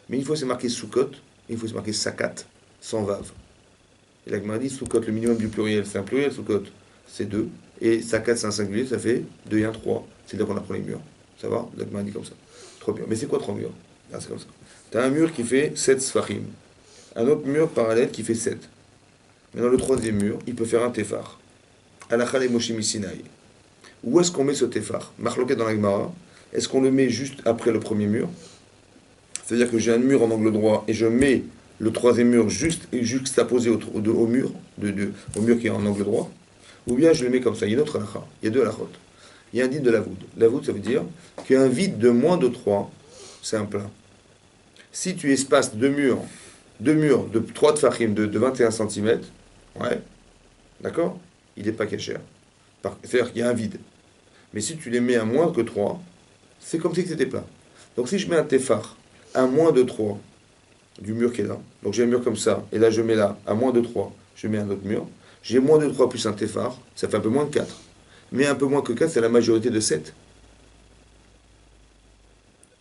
Mais une fois c'est marqué Sukkot, une fois c'est marqué Sakat, sans vav. Et la Gemara dit Sukkot, le minimum du pluriel, c'est un pluriel, Sukkot, c'est 2. Et Sakat, c'est un singulier, ça fait 2 et 1, 3. C'est là qu'on apprend les murs. Ça va? La Gemara dit comme ça. 3 murs. Mais c'est quoi 3 murs? Ah, c'est comme ça. Tu as un mur qui fait 7 sfachim. Un autre mur parallèle qui fait 7. Maintenant, le troisième mur, il peut faire un tefar. Alachal et Moshe Misinaï. Où est-ce qu'on met ce tefar? Marloquet dans la Gemara. Est-ce qu'on le met juste après le premier mur? C'est-à-dire que j'ai un mur en angle droit et je mets le troisième mur juste et juxtaposé au mur, au mur qui est en angle droit. Ou bien je le mets comme ça. Il y a une autre halakha. Il y a 2 halakhot. Il y a un din de lavoud. Lavoud, ça veut dire qu'un vide de moins de 3, c'est un plein. Si tu espaces 2 murs de 3 tfachim de 21 cm, ouais, d'accord? Il n'est pas cachère. C'est-à-dire qu'il y a un vide. Mais si tu les mets à moins que 3, c'est comme si c'était plein. Donc si je mets un tefar à moins de 3 du mur qui est là, donc j'ai un mur comme ça, et là je mets là à moins de 3, je mets un autre mur, j'ai moins de 3 plus un tefar, ça fait un peu moins de 4. Mais un peu moins que 4, c'est la majorité de 7.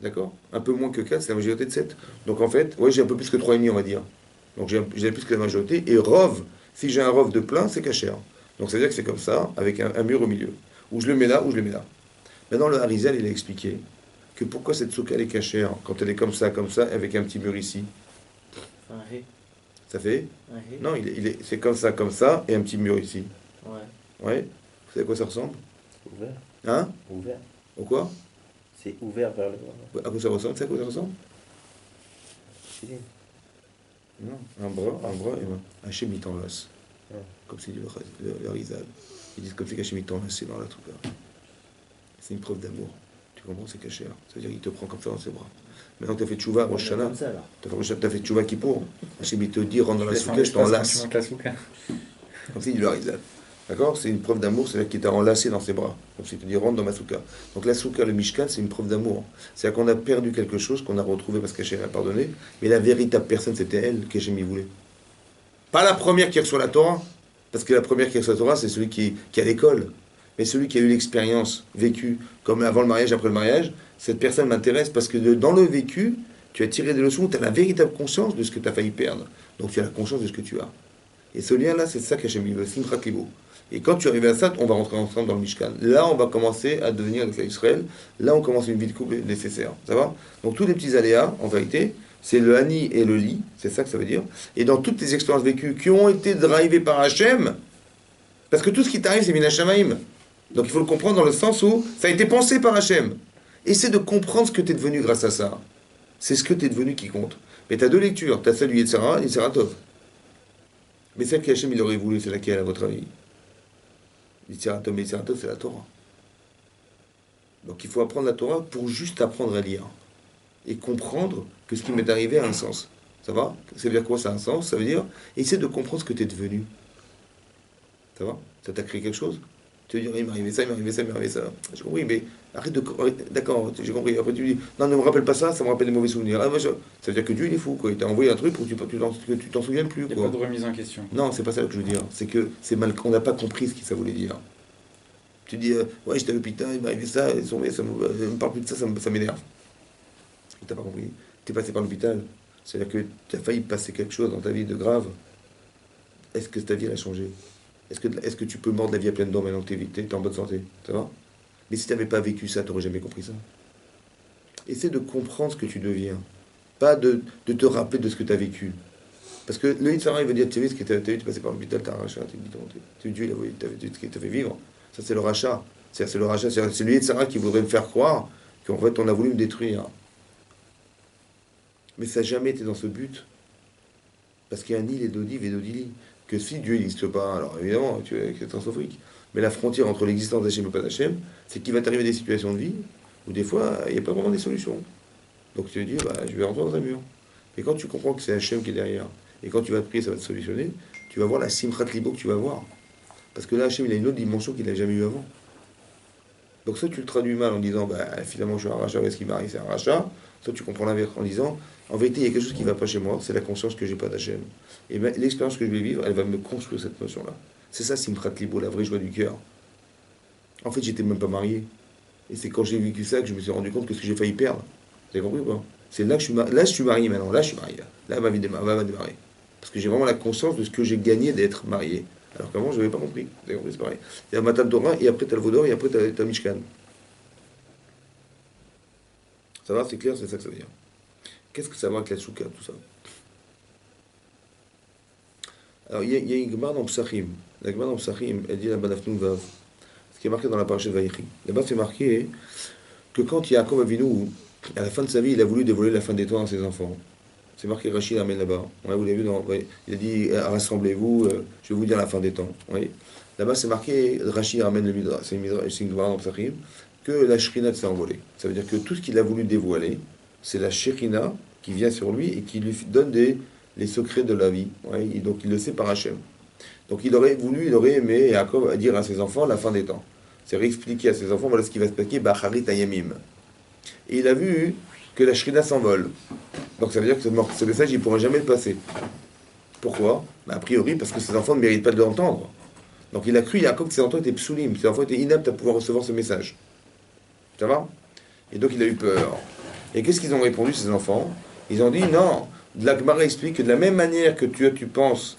D'accord? Un peu moins que 4, c'est la majorité de 7. Donc en fait, ouais, j'ai un peu plus que 3,5 on va dire. Donc j'ai plus que la majorité. Et rov, si j'ai un rov de plein, c'est cachère. Donc ça veut dire que c'est comme ça, avec un mur au milieu. Ou je le mets là, ou je le mets là. Maintenant, le Harizal, il a expliqué que pourquoi cette souka elle est cachère quand elle est comme ça, avec un petit mur ici. Un ré. Ça fait? Un ré. Non, c'est comme ça, et un petit mur ici. Ouais. Ouais? Vous savez à quoi ça ressemble? Ouvert. Hein? Ouvert. Au quoi? C'est ouvert vers le bas. À quoi ça ressemble? Tu sais à quoi ça ressemble? Chili. Non, un bras, et un chémit en l'os. Ouais. Comme c'est dit le Harizal. Ils disent comme c'est qu'un chémit en l'os, c'est dans la souka. C'est une preuve d'amour. Tu comprends? C'est caché. Ça veut dire qu'il te prend comme ça dans ses bras. Maintenant que tu as fait tchouva à Rosh Hashanah, Comme ça, là. tu as fait tchouva Kippour. Hachem il te dit rentre dans la souka, je t'enlace. Comme c'est dit le Harizal. D'accord? C'est une preuve d'amour, c'est-à-dire qu'il t'a enlacé dans ses bras. Comme s'il te dit rentre dans ma souka. Donc la souka, le Mishkan, c'est une preuve d'amour. C'est-à-dire qu'on a perdu quelque chose qu'on a retrouvé parce qu'Hachem a pardonné, mais la véritable personne, c'était elle qu'Hachem y voulait. Pas la première qui reçoit la Torah, parce que la première qui reçoit la Torah, c'est celui qui est à l'école. Mais celui qui a eu l'expérience vécue, comme avant le mariage, après le mariage, cette personne m'intéresse parce que dans le vécu, tu as tiré des leçons, tu as la véritable conscience de ce que tu as failli perdre. Donc tu as la conscience de ce que tu as. Et ce lien-là, c'est ça qu'Hachem veut, Simchat Libo. Et quand tu arrives à ça, on va rentrer ensemble dans le Mishkan. Là, on va commencer à devenir avec Israël. Là, on commence une vie de couple nécessaire. Ça va? Donc tous les petits aléas, en vérité, c'est le Hani et le Li, c'est ça que ça veut dire. Et dans toutes tes expériences vécues qui ont été drivées par Hachem, parce que tout ce qui t'arrive, c'est Min Hashamaim. Donc il faut le comprendre dans le sens où ça a été pensé par Hachem. Essaie de comprendre ce que tu es devenu grâce à ça. C'est ce que tu es devenu qui compte. Mais tu as deux lectures. Tu as celle du Yetzirah et Yetzirah Tov. Mais celle qu'Hachem il aurait voulu, c'est laquelle à votre avis? Yetzirah Tov et Yetzirah Tov, c'est la Torah. Donc il faut apprendre la Torah pour juste apprendre à lire. Et comprendre que ce qui m'est arrivé a un sens. Ça va? Ça veut dire quoi, ça a un sens? Ça veut dire, essaie de comprendre ce que tu es devenu. Ça va? Ça t'a créé quelque chose? Tu veux dire, il m'est arrivé ça, il m'est arrivé ça, il m'est arrivé ça. J'ai compris, mais arrête de... D'accord, j'ai compris. Après tu dis, non, ne me rappelle pas ça, ça me rappelle des mauvais souvenirs. Ah, ça veut dire que Dieu, il est fou, quoi. Il t'a envoyé un truc pour que tu t'en souviennes plus, Il n'y a quoi. pas de remise en question. Non, c'est pas ça que je veux dire. C'est que c'est mal... on n'a pas compris ce que ça voulait dire. Tu dis, ouais, j'étais à l'hôpital, il m'est arrivé ça, ça me parle plus de ça, ça m'énerve. T'as pas compris. T'es passé par l'hôpital. C'est-à-dire que tu as failli passer quelque chose dans ta vie de grave. Est-ce que ta vie elle a changé? Est-ce que tu peux mordre la vie à pleines dents maintenant que tu es en bonne santé? Ça va? Mais si tu n'avais pas vécu ça, tu n'aurais jamais compris ça. Essaie de comprendre ce que tu deviens. Pas de te rappeler de ce que tu as vécu. Parce que le Yitzhara, il veut dire, tu as vu ce que tu as vu, tu es passé par l'hôpital, tu as un rachat, Dieu, il a vu ce qui t'a fait vivre. Ça, c'est le rachat. C'est le rachat. C'est le Yitzhara qui voudrait me faire croire qu'en fait, on a voulu me détruire. Mais ça n'a jamais été dans ce but. Parce qu'il y a un île et d'Odiv et d'Odili. Que si Dieu n'existe pas, alors évidemment, tu es catastrophique. Mais la frontière entre l'existence d'Hachem et pas d'Hachem, c'est qu'il va t'arriver des situations de vie où des fois, il n'y a pas vraiment des solutions. Donc tu te dis, bah, je vais rentrer dans un mur. Mais quand tu comprends que c'est Hachem qui est derrière, et quand tu vas te prier, ça va te solutionner, tu vas voir la simchat libo que tu vas voir. Parce que là, Hachem, il a une autre dimension qu'il n'a jamais eue avant. Donc soit tu le traduis mal en disant, bah, finalement, je suis un rachat, est-ce qu'il m'arrive, c'est un rachat. Soit tu comprends l'inverse en disant, en vérité, il y a quelque chose qui ne va pas chez moi, c'est la conscience que j'ai pas d'Hachem. Et bien, l'expérience que je vais vivre, elle va me construire cette notion-là. C'est ça, Simchat Libo, la vraie joie du cœur. En fait, j'étais même pas marié. Et c'est quand j'ai vécu ça que je me suis rendu compte que ce que j'ai failli perdre. Vous avez compris ou pas? C'est là que je suis marié maintenant. Là, je suis marié. Là, ma vie va démarrer. Parce que j'ai vraiment la conscience de ce que j'ai gagné d'être marié. Alors qu'avant, je n'avais pas compris. Vous avez compris, c'est pareil. Il y a Matan Torah, et après, tu as le Vaudor, et après, tu as Mishkan. Ça va, c'est clair, c'est ça que ça veut dire. Qu'est-ce que ça va avec la Souka, tout ça? Alors, il y a une Gemara dans Psachim. La Gemara dans Psachim, elle dit la Banafnou Vav. Ce qui est marqué dans la paracha de Vaïchi. Là-bas, c'est marqué que quand Yaakov Avinu, à la fin de sa vie, il a voulu dévoiler la fin des temps à ses enfants. C'est marqué, Rachid ramène là-bas. Ouais, vous l'avez vu, il a dit, rassemblez-vous, je vais vous dire la fin des temps. Ouais. Là-bas, c'est marqué, Rachid ramène le Midrash, c'est une Gemara dans Psachim, que la Shrina s'est envolée. Ça veut dire que tout ce qu'il a voulu dévoiler, c'est la Shrina qui vient sur lui et qui lui donne les secrets de la vie. Ouais. Et donc, il le sait par Hachem. Donc, il aurait aimé, Yaakov, dire à ses enfants la fin des temps. C'est réexpliquer à ses enfants, voilà ce qui va se passer, Bacharit Ayamim. Et il a vu que la Shrina s'envole. Donc ça veut dire que ce message, il ne pourra jamais le passer. Pourquoi? A priori, parce que ses enfants ne méritent pas de l'entendre. Donc il a cru, Yaakov, que ses enfants étaient psoulim, ses enfants étaient inaptes à pouvoir recevoir ce message. Ça va? Et donc il a eu peur. Et qu'est-ce qu'ils ont répondu, ces enfants? Ils ont dit, non, la Gemara explique que de la même manière que tu penses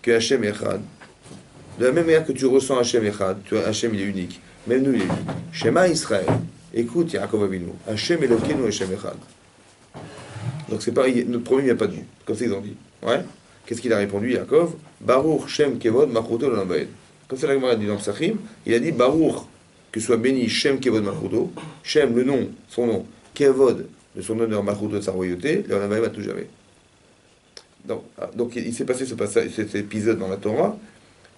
que Hachem est Echad, de la même manière que tu ressens Hachem Echad, Hachem il est unique, même nous il est unique. Shema Israël, écoute Yaakov Avinu, Hachem Elokeinu Hachem Echad. Donc c'est pareil, notre problème il n'y a pas de doute, comme ça ils ont dit. Ouais. Qu'est-ce qu'il a répondu Yaakov? Baruch Shem Kevod Machuto L'Olambaed. Comme ça la Gemara dit dans Psachim, il a dit Baruch, que soit béni Shem Kevod Machuto, Shem le nom, son nom, Kevod de son honneur, Machuto de sa royauté, L'Olambaed à tout jamais. Donc il s'est passé cet épisode dans la Torah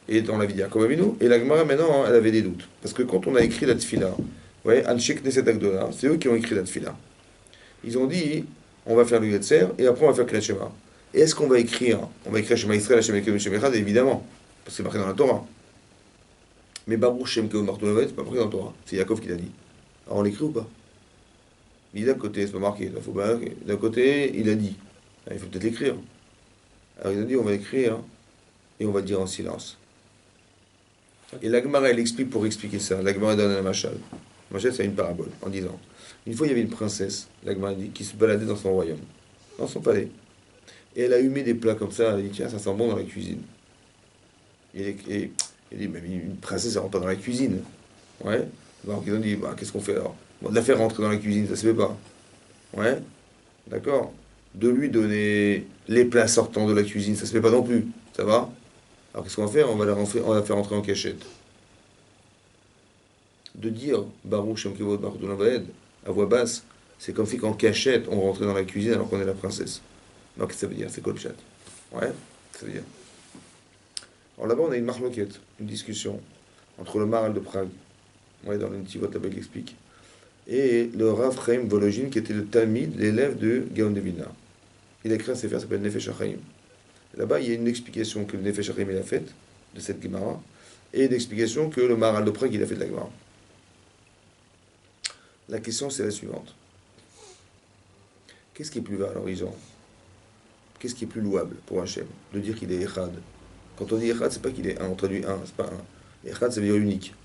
et dans la vie de Yaakov Avinu, et la Gemara maintenant elle avait des doutes. Parce que quand on a écrit la Tfila, ouais, Anshik Neset Agdola, c'est eux qui ont écrit la Tfila. Ils ont dit, on va faire le Yetzer, et après on va faire Kriyat Shema. Et est-ce qu'on va écrire Shema Israël, Hashem Elokeinu Hashem Echad, évidemment, parce que c'est marqué dans la Torah. Mais Baruch Shem Kevod Machuto L'Olambaed, c'est pas marqué dans la Torah, c'est Yaakov qui l'a dit. Alors on l'écrit ou pas? Il dit d'un côté, c'est pas marqué, d'un côté, il a dit. Il faut peut-être l'écrire. Alors il a dit, on va écrire, et on va dire en silence. Et la Gemara, elle explique pour expliquer ça. La Gemara donne un machal. Le machal, c'est une parabole, en disant, une fois il y avait une princesse, la Gemara dit, qui se baladait dans son royaume, dans son palais. Et elle a humé des plats comme ça, elle a dit, tiens, ça sent bon dans la cuisine. Et elle dit, mais une princesse, elle rentre pas dans la cuisine. Ouais. Donc ils ont dit, bah, qu'est-ce qu'on fait alors? Bon, de la faire rentrer dans la cuisine, ça se fait pas. Ouais. D'accord. De lui donner les plats sortant de la cuisine, ça se fait pas non plus. Ça va? Alors qu'est-ce qu'on va faire? On va la faire rentrer en cachette. De dire Baruch Shem Kevod Machuto L'Olambaed à voix basse, C'est comme si qu'en cachette, on rentrait dans la cuisine alors qu'on est la princesse. Non, qu'est-ce que ça veut dire? C'est quoi le chat? Ouais, ça veut dire. Alors là-bas, on a une marloquette, une discussion entre le Maharal de Prague, ouais, dans le Netivot, là-bas, il explique, et le Rav Chaim Volojin, qui était le Talmid, l'élève de Gaon de Vilna. Il a écrit un sefer qui s'appelle Nefesh HaChaim. Là-bas, il y a une explication que le Nefesh HaChaim il a faite de cette Gemara, et une explication que le Maharal de Prague il a fait de la Gemara. La question, c'est la suivante. Qu'est-ce qui est plus valorisant? Qu'est-ce qui est plus louable pour Hachem? De dire qu'il est Echad. Quand on dit Echad, c'est pas qu'il est un, on traduit un, c'est pas un. Echad, ça veut dire unique.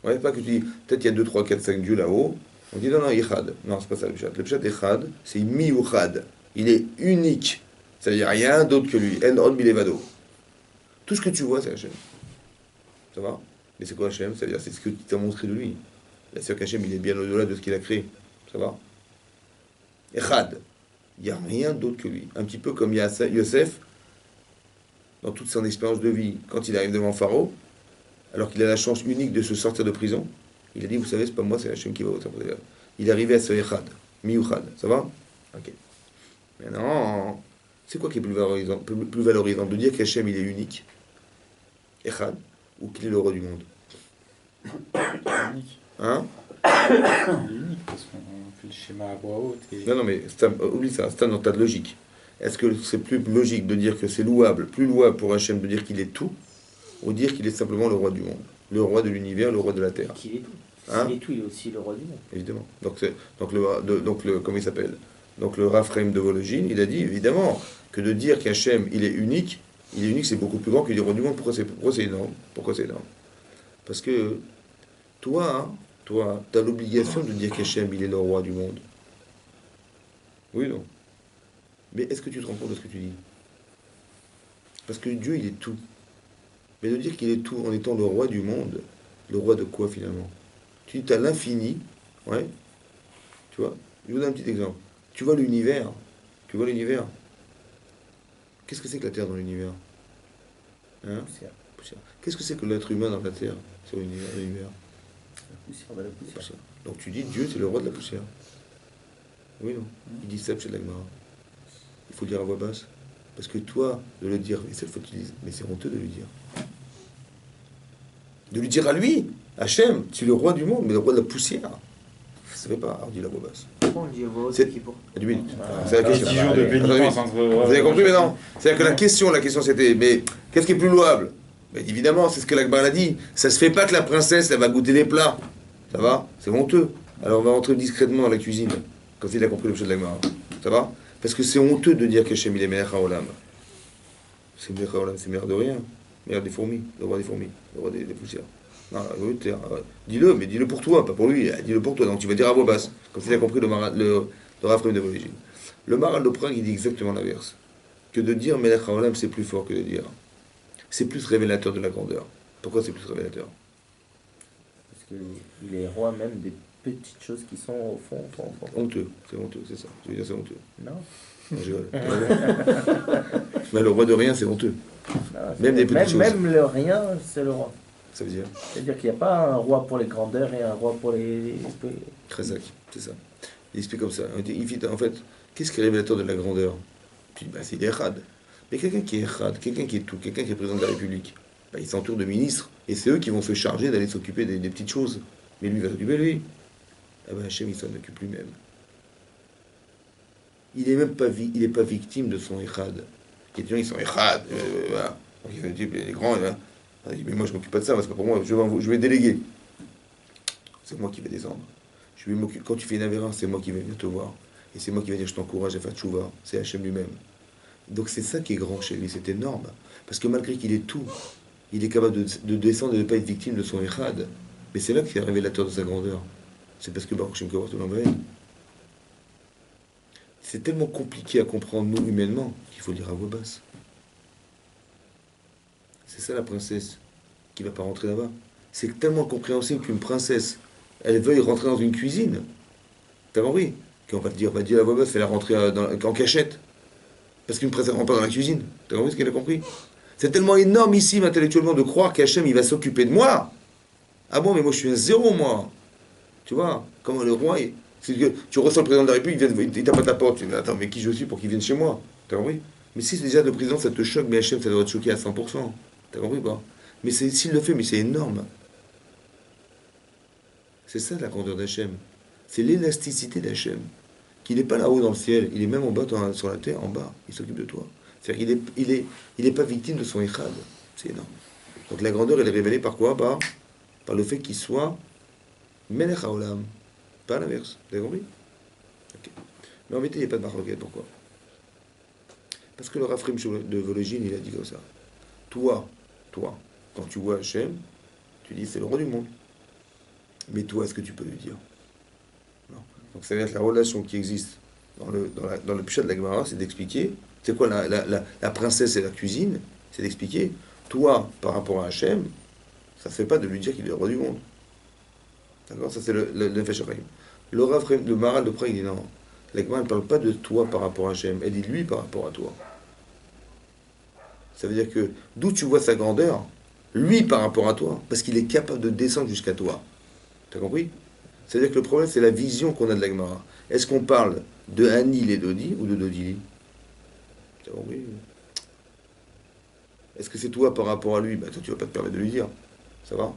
Ouais, pas que tu dis, peut-être il y a 2, 3, 4, 5 dieux là-haut. On dit non, non, Echad. Non, c'est pas ça le pshat. Le pshat Echad, c'est Miouchad. Il est unique. Ça veut dire rien d'autre que lui. En od milevado. Tout ce que tu vois, c'est Hachem. Ça va? Mais c'est quoi Hachem? Ça veut dire c'est ce que tu t'as montré de lui. Bien sûr qu'Hachem, il est bien au-delà de ce qu'il a créé. Ça va? Echad. Il n'y a rien d'autre que lui. Un petit peu comme Yosef, dans toute son expérience de vie, quand il arrive devant Pharaon, alors qu'il a la chance unique de se sortir de prison, il a dit, vous savez, c'est pas moi, c'est Hachem qui va vous sortir. Il est arrivé à ce Echad, Miouchad. Ça va? Ok. Maintenant, c'est quoi qui est plus valorisant de dire qu'Hachem, il est unique, Echad, ou qu'il est le roi du monde? Unique. Hein? Il est unique parce qu'on fait le schéma à voix haute. Et... Non, mais oublie ça, c'est un tas de logique. Est-ce que c'est plus logique de dire que c'est louable, plus louable pour Hachem de dire qu'il est tout, ou dire qu'il est simplement le roi du monde, le roi de l'univers, le roi de la terre? Qu'il est tout. Hein? S'il est tout, il est aussi le roi du monde. Évidemment. Comment il s'appelle? Donc le Rav Chaim de Volojin, il a dit évidemment que de dire qu'Hachem il est unique, c'est beaucoup plus grand qu'il est roi du monde. Pourquoi c'est énorme? Pourquoi c'est énorme? Parce que toi, tu as l'obligation de dire qu'Hachem il est le roi du monde. Oui, non. Mais est-ce que tu te rends compte de ce que tu dis? Parce que Dieu, il est tout. Mais de dire qu'il est tout en étant le roi du monde, le roi de quoi finalement? Tu dis, tu as l'infini, ouais, tu vois. Je vous donne un petit exemple. Tu vois l'univers. Qu'est-ce que c'est que la Terre dans l'univers? Hein? Poussière. Qu'est-ce que c'est que l'être humain dans la Terre, sur l'univers? La poussière de la poussière. Donc tu dis, Dieu, c'est le roi de la poussière. Oui, non. Il dit ça, c'est de la Gemara. Il faut le dire à voix basse. Parce que toi, de le dire, mais cette fois tu dis, mais c'est honteux de lui dire. De lui dire à lui, Hachem, tu es le roi du monde, mais le roi de la poussière. Ça ne fait pas, alors dis la voix basse. Pourquoi on le dit à voix haute? C'est qui pour... du minute. C'est la question. 10 jours de pénitence entre... Vous avez compris maintenant? C'est-à-dire que la question c'était, mais qu'est-ce qui est plus louable? Mais évidemment, c'est ce que l'Akbar a dit. Ça se fait pas que la princesse, elle va goûter des plats. Ça va? C'est honteux. Alors on va rentrer discrètement dans la cuisine, quand il a compris le chef de l'Akbar. Ça va? Parce que c'est honteux de dire qu'Hachem il est Melech HaOlam. C'est Melech HaOlam, c'est meilleur de rien. Meilleur des fourmis, le roi des fourmis, le roi des poussières. Non, dis-le, mais dis-le pour toi, pas pour lui. Dis-le pour toi. Donc tu vas dire à voix basse, comme il a compris le Rav Chaim de Volojin. Le Maharal de Prague, il dit exactement l'inverse. Que de dire Melech HaOlam, c'est plus fort que de dire. C'est plus révélateur de la grandeur. Pourquoi c'est plus révélateur? Parce qu'il est roi même des petites choses qui sont au fond. Honteux, c'est ça. Je veux dire, c'est honteux. Non. Non, je rigole. Mais le roi de rien, c'est honteux. Non, Même des petites choses. Même le rien, c'est le roi. Ça veut dire C'est-à-dire qu'il n'y a pas un roi pour les grandeurs et un roi pour les... Khazak, c'est ça. Il explique comme ça. En fait, qu'est-ce qui est révélateur de la grandeur? Puis, c'est Echad. Mais quelqu'un qui est Echad, quelqu'un qui est tout, quelqu'un qui est président de la République, il s'entoure de ministres. Et c'est eux qui vont se charger d'aller s'occuper des petites choses. Mais lui, il va s'occuper de lui. Ah ben, Hachem, il s'en occupe lui-même. Il n'est même pas, pas victime de son Echad. Les gens, ils sont Echad. Voilà. Donc, il fait le type, les grands, il dit, mais moi, je ne m'occupe pas de ça, c'est pas pour moi, je vais déléguer. C'est moi qui vais descendre. Quand tu fais une avérin, c'est moi qui vais venir te voir. Et c'est moi qui vais dire, je t'encourage à faire tchouva. C'est Hachem lui-même. Donc c'est ça qui est grand chez lui, c'est énorme. Parce que malgré qu'il est tout, il est capable de descendre et de ne pas être victime de son Echad. Mais c'est là qu'il est révélateur de sa grandeur. C'est parce que Baruch Shem Kavod Olam. C'est tellement compliqué à comprendre, nous, humainement, qu'il faut le dire à voix basse. C'est ça la princesse qui ne va pas rentrer là-bas. C'est tellement compréhensible qu'une princesse, elle veuille rentrer dans une cuisine. T'as compris? Qu'on va te dire, à la voix basse, fais-la rentrer en cachette. Parce qu'une princesse ne rentre pas dans la cuisine. T'as compris ce qu'elle a compris? C'est tellement énormissime intellectuellement de croire qu'Hachem, il va s'occuper de moi. Ah bon, mais moi je suis un zéro, moi. Tu vois, comme le roi, C'est que tu reçois le président de la République, il tape à ta porte. Tu dis, attends, mais qui je suis pour qu'il vienne chez moi? T'as compris? Mais si c'est déjà le président, ça te choque, mais Hachem, ça doit te choquer à 100%. T'as compris ou pas? Mais s'il le fait, mais c'est énorme. C'est ça la grandeur d'Hachem. C'est l'élasticité d'Hachem. Qu'il n'est pas là-haut dans le ciel, il est même en bas sur la terre, en bas. Il s'occupe de toi. C'est-à-dire qu'il est pas victime de son échad. C'est énorme. Donc la grandeur, elle est révélée par quoi? Par le fait qu'il soit Melech HaOlam. Pas l'inverse. Vous avez compris? Okay. Mais en vérité, il n'y a pas de marloquette. Pourquoi? Parce que le Rafrim de Vologine, il a dit comme ça. Toi, quand tu vois Hachem, tu dis c'est le roi du monde. Mais toi, est-ce que tu peux lui dire? Non. Donc ça veut dire que la relation qui existe dans le Pshat de la Gemara, c'est d'expliquer, c'est quoi la princesse et la cuisine? C'est d'expliquer, toi, par rapport à Hachem, ça ne fait pas de lui dire qu'il est le roi du monde. D'accord? Ça c'est le Nefesh HaChaim. Le Maharal de Prague, il dit non. La Gemara ne parle pas de toi par rapport à Hachem, elle dit lui par rapport à toi. Ça veut dire que d'où tu vois sa grandeur, lui par rapport à toi, parce qu'il est capable de descendre jusqu'à toi. T'as compris? C'est-à-dire que le problème, c'est la vision qu'on a de la Gemara. Est-ce qu'on parle de Anil et Dodi ou de Dodili? T'as compris? Est-ce que c'est toi par rapport à lui? Bah toi, tu vas pas te permettre de lui dire. Ça va?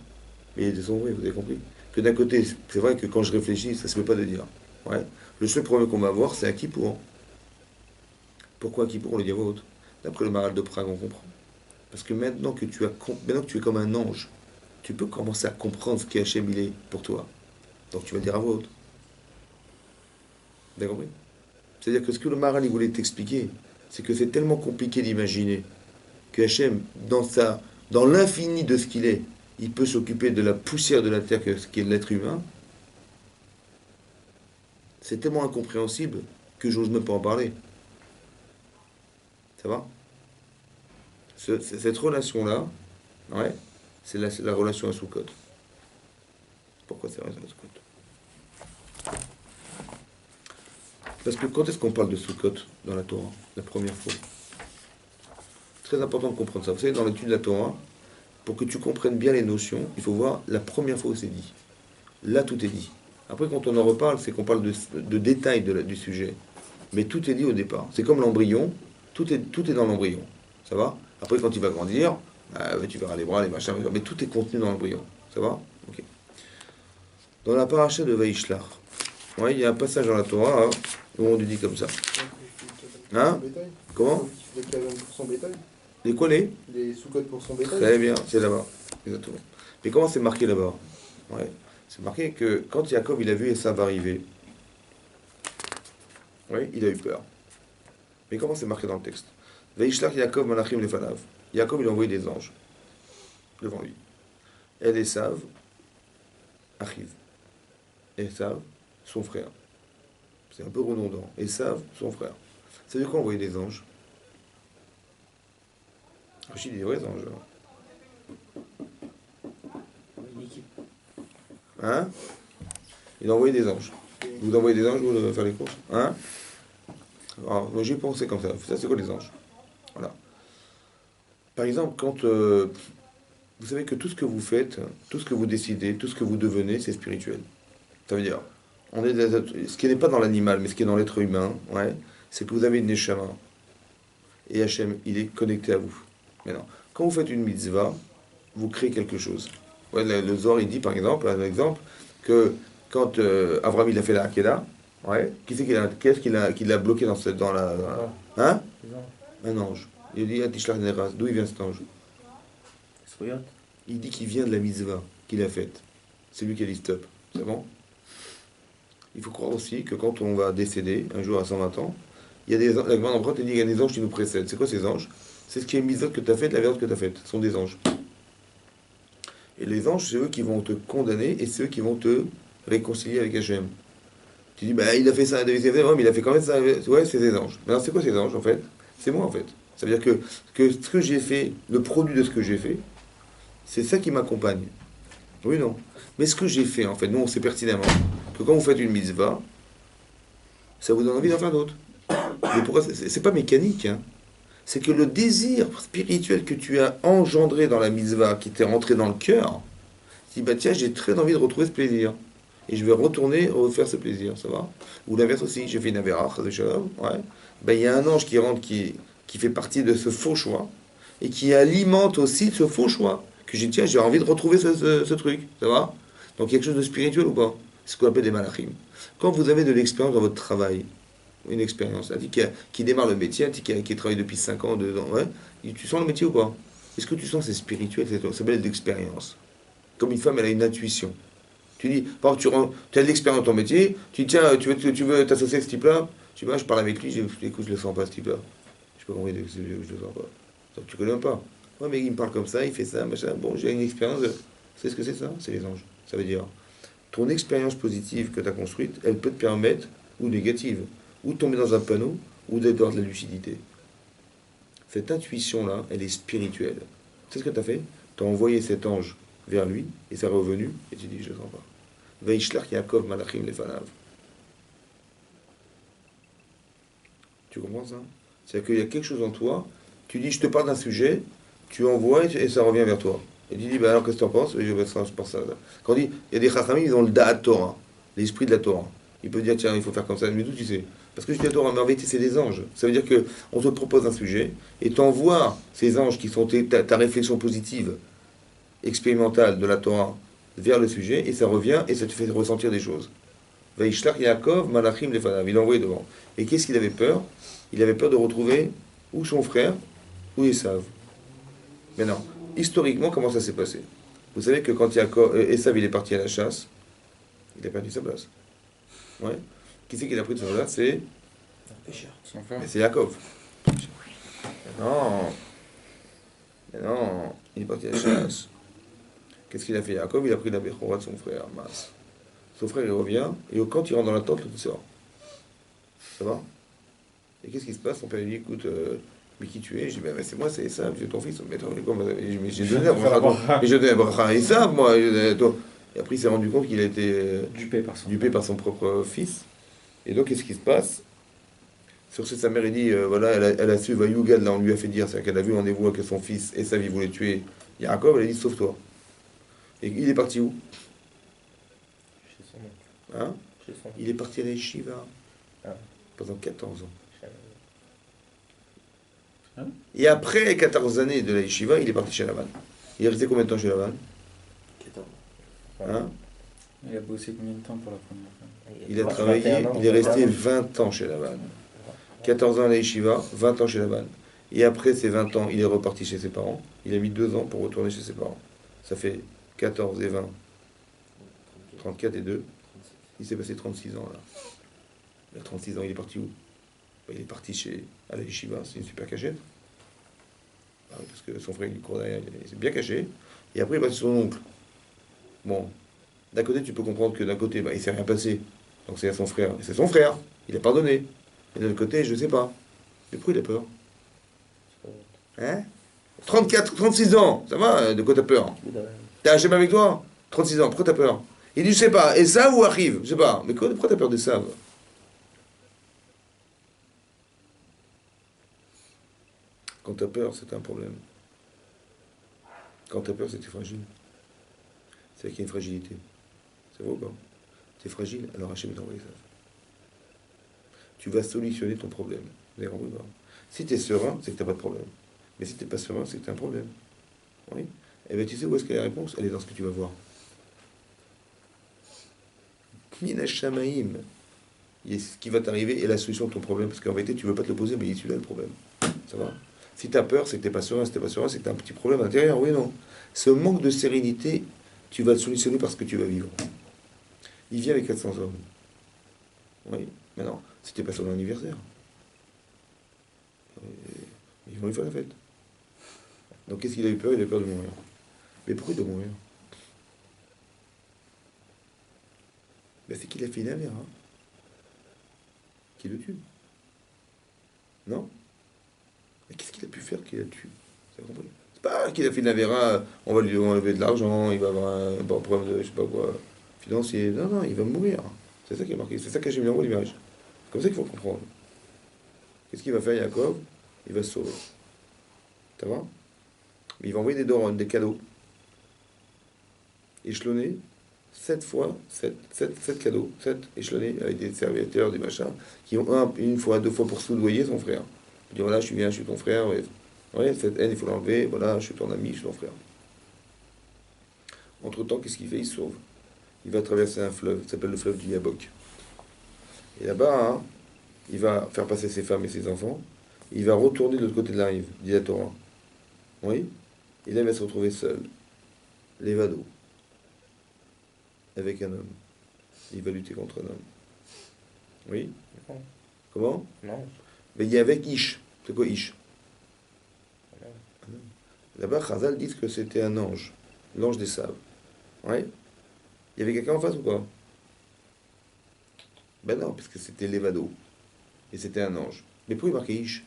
Mais il y a des sombres, vous avez compris? Que d'un côté, c'est vrai que quand je réfléchis, ça se peut pas de dire. Ouais. Le seul problème qu'on va avoir, c'est à Kippour. Pourquoi à Kippour on le dit à voix haute? D'après le Maharal de Prague, on comprend. Parce que maintenant que tu es comme un ange, tu peux commencer à comprendre ce qu'est Hachem il est pour toi. Donc tu vas dire à voix haute. Vous avez compris? C'est-à-dire que ce que le Maharal il voulait t'expliquer, c'est que c'est tellement compliqué d'imaginer que Hachem, dans l'infini de ce qu'il est, il peut s'occuper de la poussière de la terre que ce qui est l'être humain. C'est tellement incompréhensible que j'ose même pas en parler. Ça va? Cette relation-là, ouais, c'est la relation à Soukot. Pourquoi c'est la relation à Soukot? Parce que quand est-ce qu'on parle de Soukot dans la Torah? La première fois. Très important de comprendre ça. Vous savez, dans l'étude de la Torah, pour que tu comprennes bien les notions, il faut voir la première fois où c'est dit. Là, tout est dit. Après, quand on en reparle, c'est qu'on parle de détails du sujet. Mais tout est dit au départ. C'est comme l'embryon, tout est dans l'embryon. Ça va? Après, quand il va grandir, tu verras les bras, les machins, mais tout est contenu dans l'embryon. Ça va? Ok. Dans la paracha de Vaishlach, ouais, il y a un passage dans la Torah où on lui dit comme ça. Hein? Comment? Les cabanes pour son bétail? Les quoi les sous-codes pour son bétail? Très bien, c'est là-bas. Exactement. Mais comment c'est marqué là-bas? Ouais. C'est marqué que quand Jacob il a vu Esav arriver, oui, il a eu peur. Mais comment c'est marqué dans le texte? Vaishlach Yaakov Malachim Lefanav. Jacob il a envoyé des anges devant lui. El Esav, Achiv. Esav, son frère. C'est un peu redondant. Esav, son frère. Ça veut dire quoi envoyer des anges? Rachid dit ouais, des anges. Hein? Il a envoyé des anges. Vous envoyez des anges, vous devez faire les courses. Hein? Alors, moi j'ai pensé comme ça. Ça, c'est quoi les anges? Voilà. Par exemple, quand vous savez que tout ce que vous faites, tout ce que vous décidez, tout ce que vous devenez, c'est spirituel. Ça veut dire, ce qui n'est pas dans l'animal, mais ce qui est dans l'être humain, ouais, c'est que vous avez une neshama. Et Hachem, il est connecté à vous. Maintenant, quand vous faites une mitzvah, vous créez quelque chose. Ouais, le Zohar, il dit par exemple, que quand Abraham il a fait la Hakeda, ouais, qu'est-ce qu'il a bloqué dans la hein? Un ange. Il dit Atishlach Neras. D'où il vient cet ange? Il dit qu'il vient de la mitzvah qu'il a faite. C'est lui qui a dit stop. C'est bon? Il faut croire aussi que quand on va décéder, un jour à 120 ans, il y a des anges, la grande empreinte dit qu'il y a des anges qui nous précèdent. C'est quoi ces anges? C'est ce qui est mitzvah que tu as fait, la vertu que tu as faite. Ce sont des anges. Et les anges, c'est eux qui vont te condamner et c'est eux qui vont te réconcilier avec Hachem. Tu dis, bah il a fait ça, mais il a fait quand même ça. Ouais, c'est des anges. Mais alors c'est quoi ces anges en fait? C'est moi en fait. Ça veut dire que ce que j'ai fait, le produit de ce que j'ai fait, c'est ça qui m'accompagne. Oui, non. Mais ce que j'ai fait, en fait, nous on sait pertinemment que quand vous faites une mitzvah, ça vous donne envie d'en faire d'autres. Mais pourquoi? C'est pas mécanique, hein. C'est que le désir spirituel que tu as engendré dans la mitzvah, qui t'est rentré dans le cœur, tu dis, bah tiens, j'ai très envie de retrouver ce plaisir. et je vais retourner refaire ce plaisir, ça va? Ou l'inverse aussi, j'ai fait une avéra, ouais. Ben, il y a un ange qui rentre, qui fait partie de ce faux choix, et qui alimente aussi ce faux choix. Que j'ai, tiens, j'ai envie de retrouver ce truc, ça va? Donc il y a quelque chose de spirituel ou pas? C'est ce qu'on appelle des malachim. Quand vous avez de l'expérience dans votre travail, une expérience, un type qui démarre le métier, un type qui travaille depuis 5 ans, 2 ans, ouais, tu sens le métier ou pas? Est-ce que tu sens que c'est spirituel? Ça s'appelle de l'expérience. Comme une femme, elle a une intuition. Tu dis, par exemple, tu as de l'expérience dans ton métier, tu dis, tiens, tu veux t'associer avec ce type-là? Tu vois, je parle avec lui, écoute, je le sens pas, ce type-là. Je sais pas comment il est, je le sens pas. Donc, tu connais même pas. Ouais, mais il me parle comme ça, il fait ça, machin. Bon, j'ai une expérience. C'est ce que c'est ça? C'est les anges. Ça veut dire, ton expérience positive que tu as construite, elle peut te permettre, ou négative, ou de tomber dans un panneau, ou d'avoir de la lucidité. Cette intuition-là, elle est spirituelle. C'est ce que tu as fait? Tu as envoyé cet ange vers lui, et c'est revenu, et tu dis, je ne sens pas. Veishlach Yaakov Malachim Lefanav. Tu comprends ça? C'est-à-dire qu'il y a quelque chose en toi, tu dis, je te parle d'un sujet, tu envoies, et ça revient vers toi. Et tu dis, bah alors qu'est-ce que tu en penses? Et je pense ça. Quand on dit, il y a des chachamim, ils ont le da'at Torah, l'esprit de la Torah. Il peut dire, tiens, il faut faire comme ça, mais d'où tu sais? Parce que je dis la Torah, mais en vérité, c'est des anges. Ça veut dire qu'on te propose un sujet, et tu envoies ces anges qui sont ta réflexion positive, expérimentale de la Torah, vers le sujet, et ça revient, et ça te fait ressentir des choses. Vaishlach Yaakov Malachim Lefanav. Il a envoyé devant. Et qu'est-ce qu'il avait peur? Il avait peur de retrouver ou son frère, ou Esav. Maintenant, historiquement, comment ça s'est passé? Vous savez que quand Esav il est parti à la chasse, il a perdu sa place. Ouais. Qui c'est qui l'a pris de sa place? C'est Son frère. mais c'est Yaakov. Non. Mais non. Il est parti à la chasse. Qu'est-ce qu'il a fait? Yaakov, il a pris la Bechora de son frère, Mas. Son frère, il revient, et quand il rentre dans la tente, il sort. Ça va? Et qu'est-ce qui se passe? Son père lui dit, écoute, mais qui tu es? Je dis, ben, c'est moi, c'est Esav, c'est ton fils. Mais j'ai donné la bracha. Mais j'ai donné la bracha à Esav, moi. Et après, il s'est rendu compte qu'il a été dupé par son propre fils. Et donc, qu'est-ce qui se passe? Sur ce, sa mère, elle dit, voilà, elle a su, Vayugad, là, on lui a fait dire, c'est-à-dire qu'elle a vu en évoquant que son fils, Esav, il voulait tuer Yaakov, elle a dit, sauve-toi. Et il est parti où? Chez son oncle. Hein? Chez son oncle. Il est parti à la Yeshiva Ah. pendant 14 ans. Chez- Et après 14 années de la Yeshiva, il est parti chez Lavan. Il est resté combien de temps chez Lavan? 14. Hein? Il a bossé combien de temps pour la première fois? Il a travaillé, il est resté 20 ans chez Lavan. 14 ans à la Yeshiva, 20 ans chez Lavan. Et après ces 20 ans, il est reparti chez ses parents. Il a mis 2 ans pour retourner chez ses parents. Ça fait 14 et 20, 34 et 2. Il s'est passé 36 ans là. Il a 36 ans, il est parti où? Il est parti à la Yeshiva, c'est une super cachette. Ah oui, parce que son frère il court derrière, il s'est bien caché. Et après il va chez son oncle. Bon, d'un côté tu peux comprendre que d'un côté il s'est rien passé. Donc c'est à son frère. Et c'est son frère, il a pardonné. Et de l'autre côté, je sais pas. Mais pourquoi il a peur? Hein? 34, 36 ans, ça va? De quoi t'as peur? T'as Hachem avec toi? 36 ans, pourquoi t'as peur? Il dit, je sais pas, Esav ou arrive? Je sais pas. Mais pourquoi t'as peur d'Esav? Quand t'as peur, c'est un problème. Quand t'as peur, c'est que t'es fragile. C'est qu'il y a une fragilité. C'est vrai ou pas? T'es fragile, alors Hachem t'a envoyé ça. Tu vas solutionner ton problème. Vous avez compris ou pas? Si t'es serein, c'est que t'as pas de problème. Mais si t'es pas serein, c'est que t'as un problème. Oui? Et bien tu sais où est-ce qu'elle est la réponse? Elle est dans ce que tu vas voir. Mina Shamaim. Il y a ce qui va t'arriver et la solution de ton problème. Parce qu'en vérité, tu ne veux pas te le poser, mais il est celui-là le problème. Ça va? Si tu as peur, c'est que tu n'es pas serein. Si tu n'es pas serein, c'est que tu as un petit problème intérieur. Oui, non. Ce manque de sérénité, tu vas le solutionner parce que tu vas vivre. Il vit avec 400 hommes. Oui, mais non, c'était pas son anniversaire. Ils vont lui faire la fête. Donc qu'est-ce qu'il a eu peur? Il a eu peur de mourir. Mais pourquoi de mourir? Ben, c'est qu'il a fait une avéra qui le tue. Non? Mais qu'est-ce qu'il a pu faire qu'il a tué? C'est pas qu'il a fait une avéra, on va lui enlever de l'argent, il va avoir un bon problème de je sais pas quoi financier. Non, non, il va mourir. C'est ça qui est marqué. C'est ça que j'ai mis en haut l'image. C'est comme ça qu'il faut comprendre. Qu'est-ce qu'il va faire Yaakov? Il va se sauver. Ça va? Mais il va envoyer des dorons, des cadeaux. Échelonnés 7 fois, 7 cadeaux, 7 échelonnés avec des serviteurs, des machins, qui ont une fois, 2 fois pour soudoyer son frère. Il dit voilà, je suis ton frère, ouais, cette haine, il faut l'enlever, voilà, je suis ton ami, je suis ton frère. Entre-temps, qu'est-ce qu'il fait? Il se sauve. Il va traverser un fleuve, qui s'appelle le fleuve du Yabok. Et là-bas, hein, il va faire passer ses femmes et ses enfants, il va retourner de l'autre côté de la rive, dit la Torah. Oui? Et là, il va se retrouver seul, l'évado, avec un homme. Il va lutter contre un homme. Oui? Non. Comment? Non. Mais il y a avec Ish. C'est quoi Ish? Là-bas, Chazal dit que c'était un ange, l'ange des sables. Oui? Il y avait quelqu'un en face ou pas? Ben non, parce que c'était l'évado. Et c'était un ange. Mais pourquoi il marquait Ish?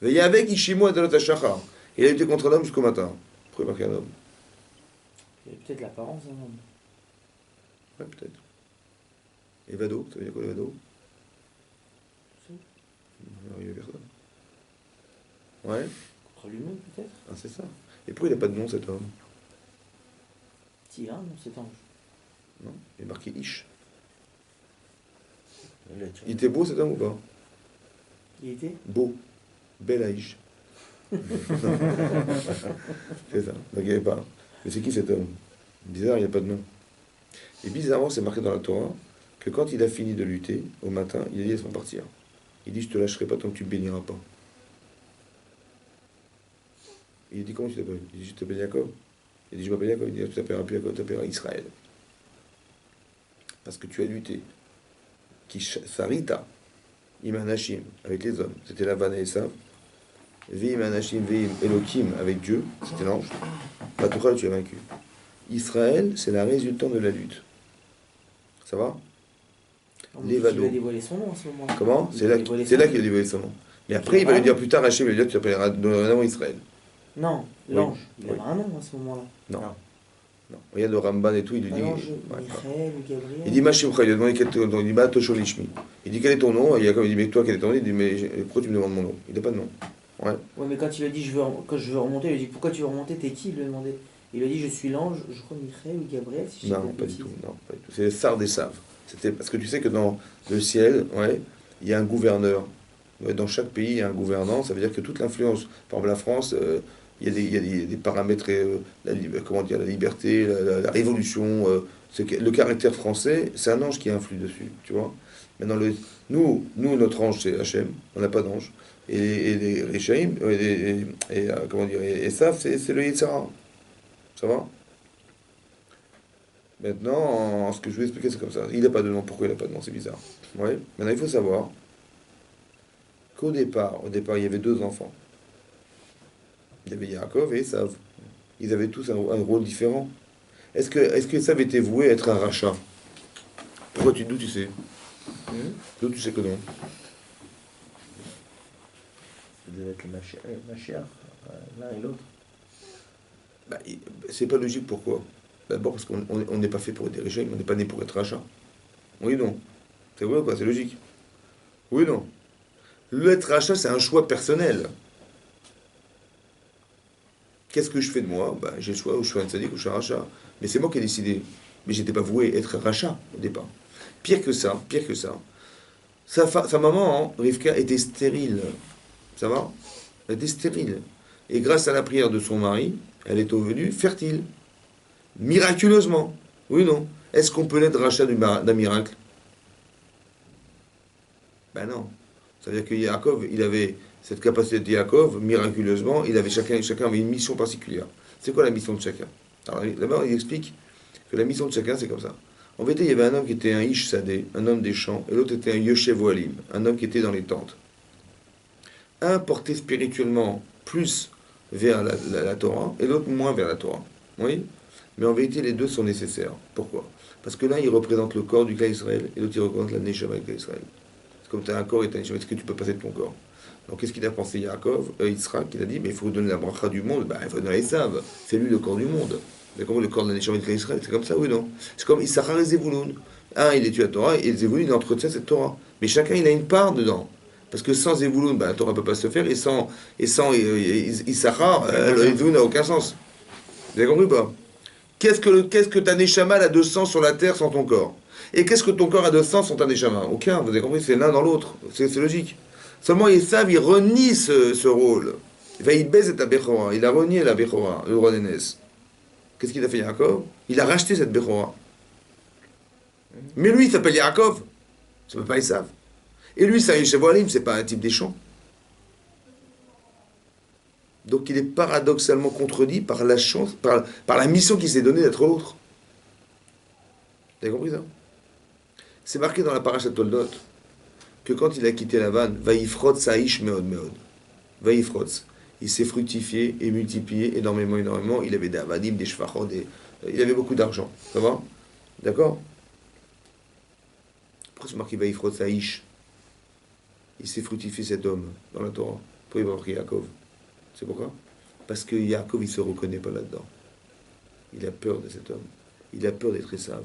Il y a avec Ishimo Adalot Hashachar. Il a lutté contre l'homme jusqu'au matin. Pourquoi il marquait un homme? Il y a peut-être l'apparence d'un homme. Ouais, peut-être. Évado, ça veut dire quoi l'évado? Non, il y avait personne. Ouais, Contre lui-même, peut-être. ah, c'est ça. Et pourquoi il n'a pas de nom cet homme? Si, hein, non, cet ange. Non, il est marqué Ish. Il a tué. Il était beau cet homme ou pas? Il était Beau. Bel à Ish. C'est ça. Donc il n'y avait pas. Mais c'est qui cet homme? Bizarre, il n'y a pas de nom. Et bizarrement, c'est marqué dans la Torah que quand il a fini de lutter, au matin, il a dit laisse-moi partir. Il dit je te lâcherai pas tant que tu ne me béniras pas. Il dit comment tu t'appelles? Il dit je t'appelle Jacob. Il dit je m'appelle Jacob. Il dit tu t'appelleras plus Jacob, tu t'appelleras Israël. Parce que tu as lutté. Sarita, Imanashim, avec les hommes. C'était la Vanna et Esav. Veim Anashim, Veim Elohim, avec Dieu. C'était l'ange. Patuchal, tu as vaincu. Israël, c'est la résultante de la lutte. Ça va? L'évado. Il va dévoiler son nom à ce moment-là. Comment? Il C'est va là dévoiler qu'il son a nom. dévoilé son nom. Mais après, il va lui dire plus tard, Hachem, il va lui dire tu t'appelleras dorénavant Israël. Non, l'ange. Il Oui. avait un nom à ce moment-là. Non. Non. Non. Regarde le Ramban et tout, il lui Pas dit. l'ange, Ouais, Michael ou Gabriel. il dit Mashimcha, il a demandé quel était ton nom. Il dit Matosho Lishmi. Il dit quel est ton nom? Et Jacob, il dit mais toi, quel est ton nom? Il dit mais pourquoi tu me demandes mon nom? Il n'a pas de nom. Ouais. Ouais, mais quand il a dit quand je veux remonter, il lui a dit pourquoi tu veux remonter? T'es qui? Il lui a demandé. Il lui a dit je suis l'ange, je crois Michael ou Gabriel. Si je dis Non, de pas du bêtises. tout. Non, pas du tout. C'est les Sar des Saves. C'était parce que tu sais que dans le ciel, ouais, il y a un gouverneur. Ouais, dans chaque pays, il y a un gouvernant. Ça veut dire que toute l'influence, par exemple la France, il y a des paramètres, comment dire, la liberté, la révolution, le caractère français, c'est un ange qui influe dessus, tu vois. Maintenant, nous, notre ange, c'est Hachem, on n'a pas d'ange. Et les Rishaim, comment dire, et ça, c'est le Yetzara. Ça va? Maintenant, ce que je vais expliquer, c'est comme ça. Il n'a pas de nom. Pourquoi il n'a pas de nom? C'est bizarre. Ouais. Maintenant, il faut savoir qu'au départ, il y avait 2 enfants. Il y avait Yaakov et Esav. Ils avaient tous un rôle différent. Est-ce que Esav était voué à être un rachat? Pourquoi d'où tu sais? D'où tu sais que non? Ça devait être le Mashiach, l'un et l'autre. Bah, c'est pas logique, pourquoi? D'abord parce qu'on n'est pas fait pour être des régimes, on n'est pas né pour être rachat. Oui, non. C'est vrai ou pas? C'est logique. Oui, non. L'être rachat, c'est un choix personnel. Qu'est-ce que je fais de moi? Bah, j'ai le choix, ou je suis un tzaddik ou je suis un rachat. Mais c'est moi qui ai décidé. Mais j'étais pas voué à être rachat au départ. Pire que ça. Sa maman, hein, Rivka, était stérile. Ça va? Elle était stérile. Et grâce à la prière de son mari, elle est devenue fertile. Miraculeusement. Oui ou non? Est-ce qu'on peut l'être rachat d'un miracle? Ben non. Ça veut dire que Yaakov, il avait cette capacité de Yaakov, miraculeusement, chacun avait une mission particulière. C'est quoi la mission de chacun? Alors d'abord, il explique que la mission de chacun, c'est comme ça. En vérité, il y avait un homme qui était un Ish Sadeh, un homme des champs, et l'autre était un Yoshev Ohalim, un homme qui était dans les tentes. Un porté spirituellement plus vers la Torah, et l'autre moins vers la Torah. Oui? Mais en vérité, les deux sont nécessaires. Pourquoi? Parce que l'un, il représente le corps du clan Israël, et l'autre, il représente la Neshama du clan Israël. C'est comme tu as un corps et tu as une Neshama, est-ce que tu peux passer de ton corps? Donc qu'est-ce qu'il a pensé Yaakov, Yitzhak, il a dit, mais il faut donner la bracha du monde, il faut donner Esav, c'est lui le corps du monde. Mais comment le corps de la Neshama du clan Israël? C'est comme ça, oui, non? C'est comme Issachar et Zevulun. Un, il étudie la Torah, et Zevulun, il entretient cette Torah. Mais chacun, il a une part dedans. Parce que sans Zevulun, la Torah ne peut pas se faire, et sans Issachar, le Zevulun n'a aucun sens. Vous avez compris ou pas? Qu'est-ce que ta Neshama a de sens sur la terre sans ton corps? Et qu'est-ce que ton corps a de sens sans ta Neshama? Aucun, vous avez compris, c'est l'un dans l'autre. C'est logique. Seulement, Esav, il renie ce rôle. Enfin, il baise ta Bechora. Il a renié la Bechora, le roi d'Énès. Qu'est-ce qu'il a fait, Yaakov? Il a racheté cette Bechora. Mais lui, il s'appelle Yaakov. Ça ne s'appelle pas Esav. Et lui, c'est un Yeshavoalim, c'est pas un type des champs. Donc il est paradoxalement contredit par la chance, par la mission qu'il s'est donnée d'être l'autre. Vous avez compris ça? C'est marqué dans la paracha Toldot que quand il a quitté la vanne, Vaïfrot Saïch Meod Meod. Vaïfrot. Il s'est fructifié et multiplié énormément, énormément. Il avait des avadim, des shvachot, il avait beaucoup d'argent. Ça va? D'accord? Pourquoi c'est marqué Vaïfrot Saïch? Il s'est fructifié cet homme dans la Torah. Pourquoi il va marquer Yaakov? C'est pourquoi? Parce que Yaakov, il ne se reconnaît pas là-dedans. Il a peur de cet homme. Il a peur d'être Esav.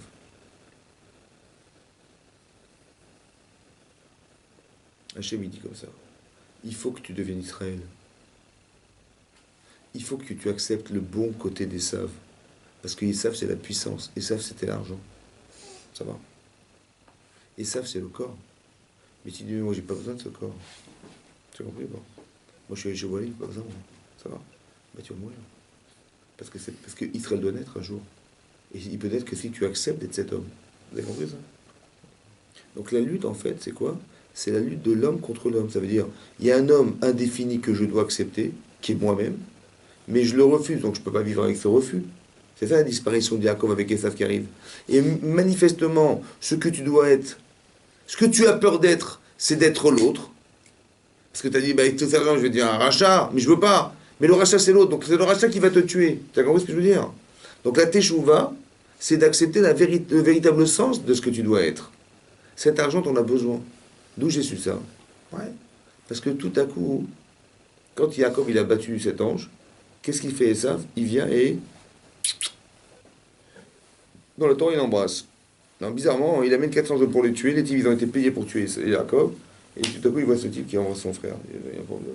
Hachem, il dit comme ça. Il faut que tu deviennes Israël. Il faut que tu acceptes le bon côté d'Esav. Parce que Esav, c'est la puissance. Esav, c'était l'argent. Ça va? Esav, c'est le corps. Mais tu dis, moi, j'ai pas besoin de ce corps. Tu as compris? Bon. Moi, je suis Jéhovah, pas besoin. Ça va? Bah, tu vas mourir. Parce que Israël doit naître un jour. Et il peut être que si tu acceptes d'être cet homme. Vous avez compris ça? Donc la lutte, en fait, c'est quoi? C'est la lutte de l'homme contre l'homme. Ça veut dire, il y a un homme indéfini que je dois accepter, qui est moi-même, mais je le refuse, donc je ne peux pas vivre avec ce refus. C'est ça la disparition de Yaakov avec Esav qui arrive. Et manifestement, ce que tu dois être, ce que tu as peur d'être, c'est d'être l'autre. Parce que tu as dit, bah, tout ça, je vais dire un rachat, mais je veux pas. Mais le rachat, c'est l'autre. Donc c'est le rachat qui va te tuer. Tu as compris ce que je veux dire? Donc la teshuva, c'est d'accepter le véritable sens de ce que tu dois être. Cet argent, tu en as besoin. D'où j'ai su ça? Ouais. Parce que tout à coup, quand Yaakov il a battu cet ange, qu'est-ce qu'il fait Esav? Il vient et dans le temps il l'embrasse. Non, bizarrement, il amène 400 hommes pour le tuer. Les types ils ont été payés pour tuer Yaakov. Et tout à coup il voit ce type qui embrasse son frère. Il y a un problème.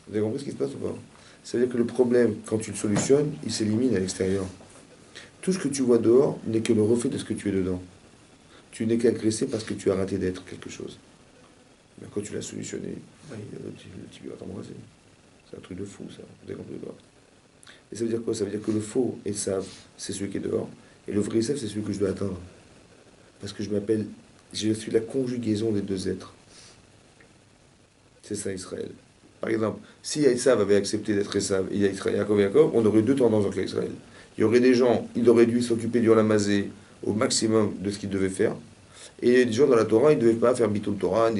Vous avez compris ce qui se passe ou pas? C'est-à-dire que le problème, quand tu le solutionnes, il s'élimine à l'extérieur. Tout ce que tu vois dehors n'est que le reflet de ce que tu es dedans. Tu n'es qu'agressé parce que tu as raté d'être quelque chose. Mais quand tu l'as solutionné, le type va t'embrasser. C'est un truc de fou, ça. Vous avez compris ou pas? Et ça veut dire quoi? Ça veut dire que le faux Esav, c'est celui qui est dehors. Et le vrai Esav, c'est celui que je dois atteindre. Parce que je suis la conjugaison des deux êtres. C'est ça Israël. Par exemple, si Esav avait accepté d'être Esav et Yaakov, on aurait deux tendances dans Israël. Il y aurait des gens, il aurait dû s'occuper du Olamazé au maximum de ce qu'il devait faire. Et des gens dans la Torah, ils ne devaient pas faire Bitul Torah,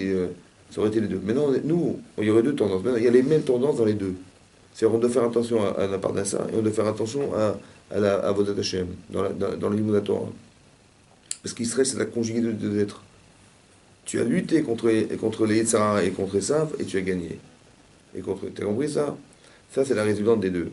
ça aurait été les deux. Maintenant, nous, il y aurait deux tendances. Maintenant, il y a les mêmes tendances dans les deux. C'est-à-dire qu'on doit faire attention à la Parnassa et on doit faire attention à Vodat Hashem, dans le niveau de la Torah. Parce qu'Israël, c'est la conjuguée de deux êtres. Tu as lutté contre les Yetzirah et contre Esav et tu as gagné. Tu as compris ça? Ça, c'est la résultante des deux.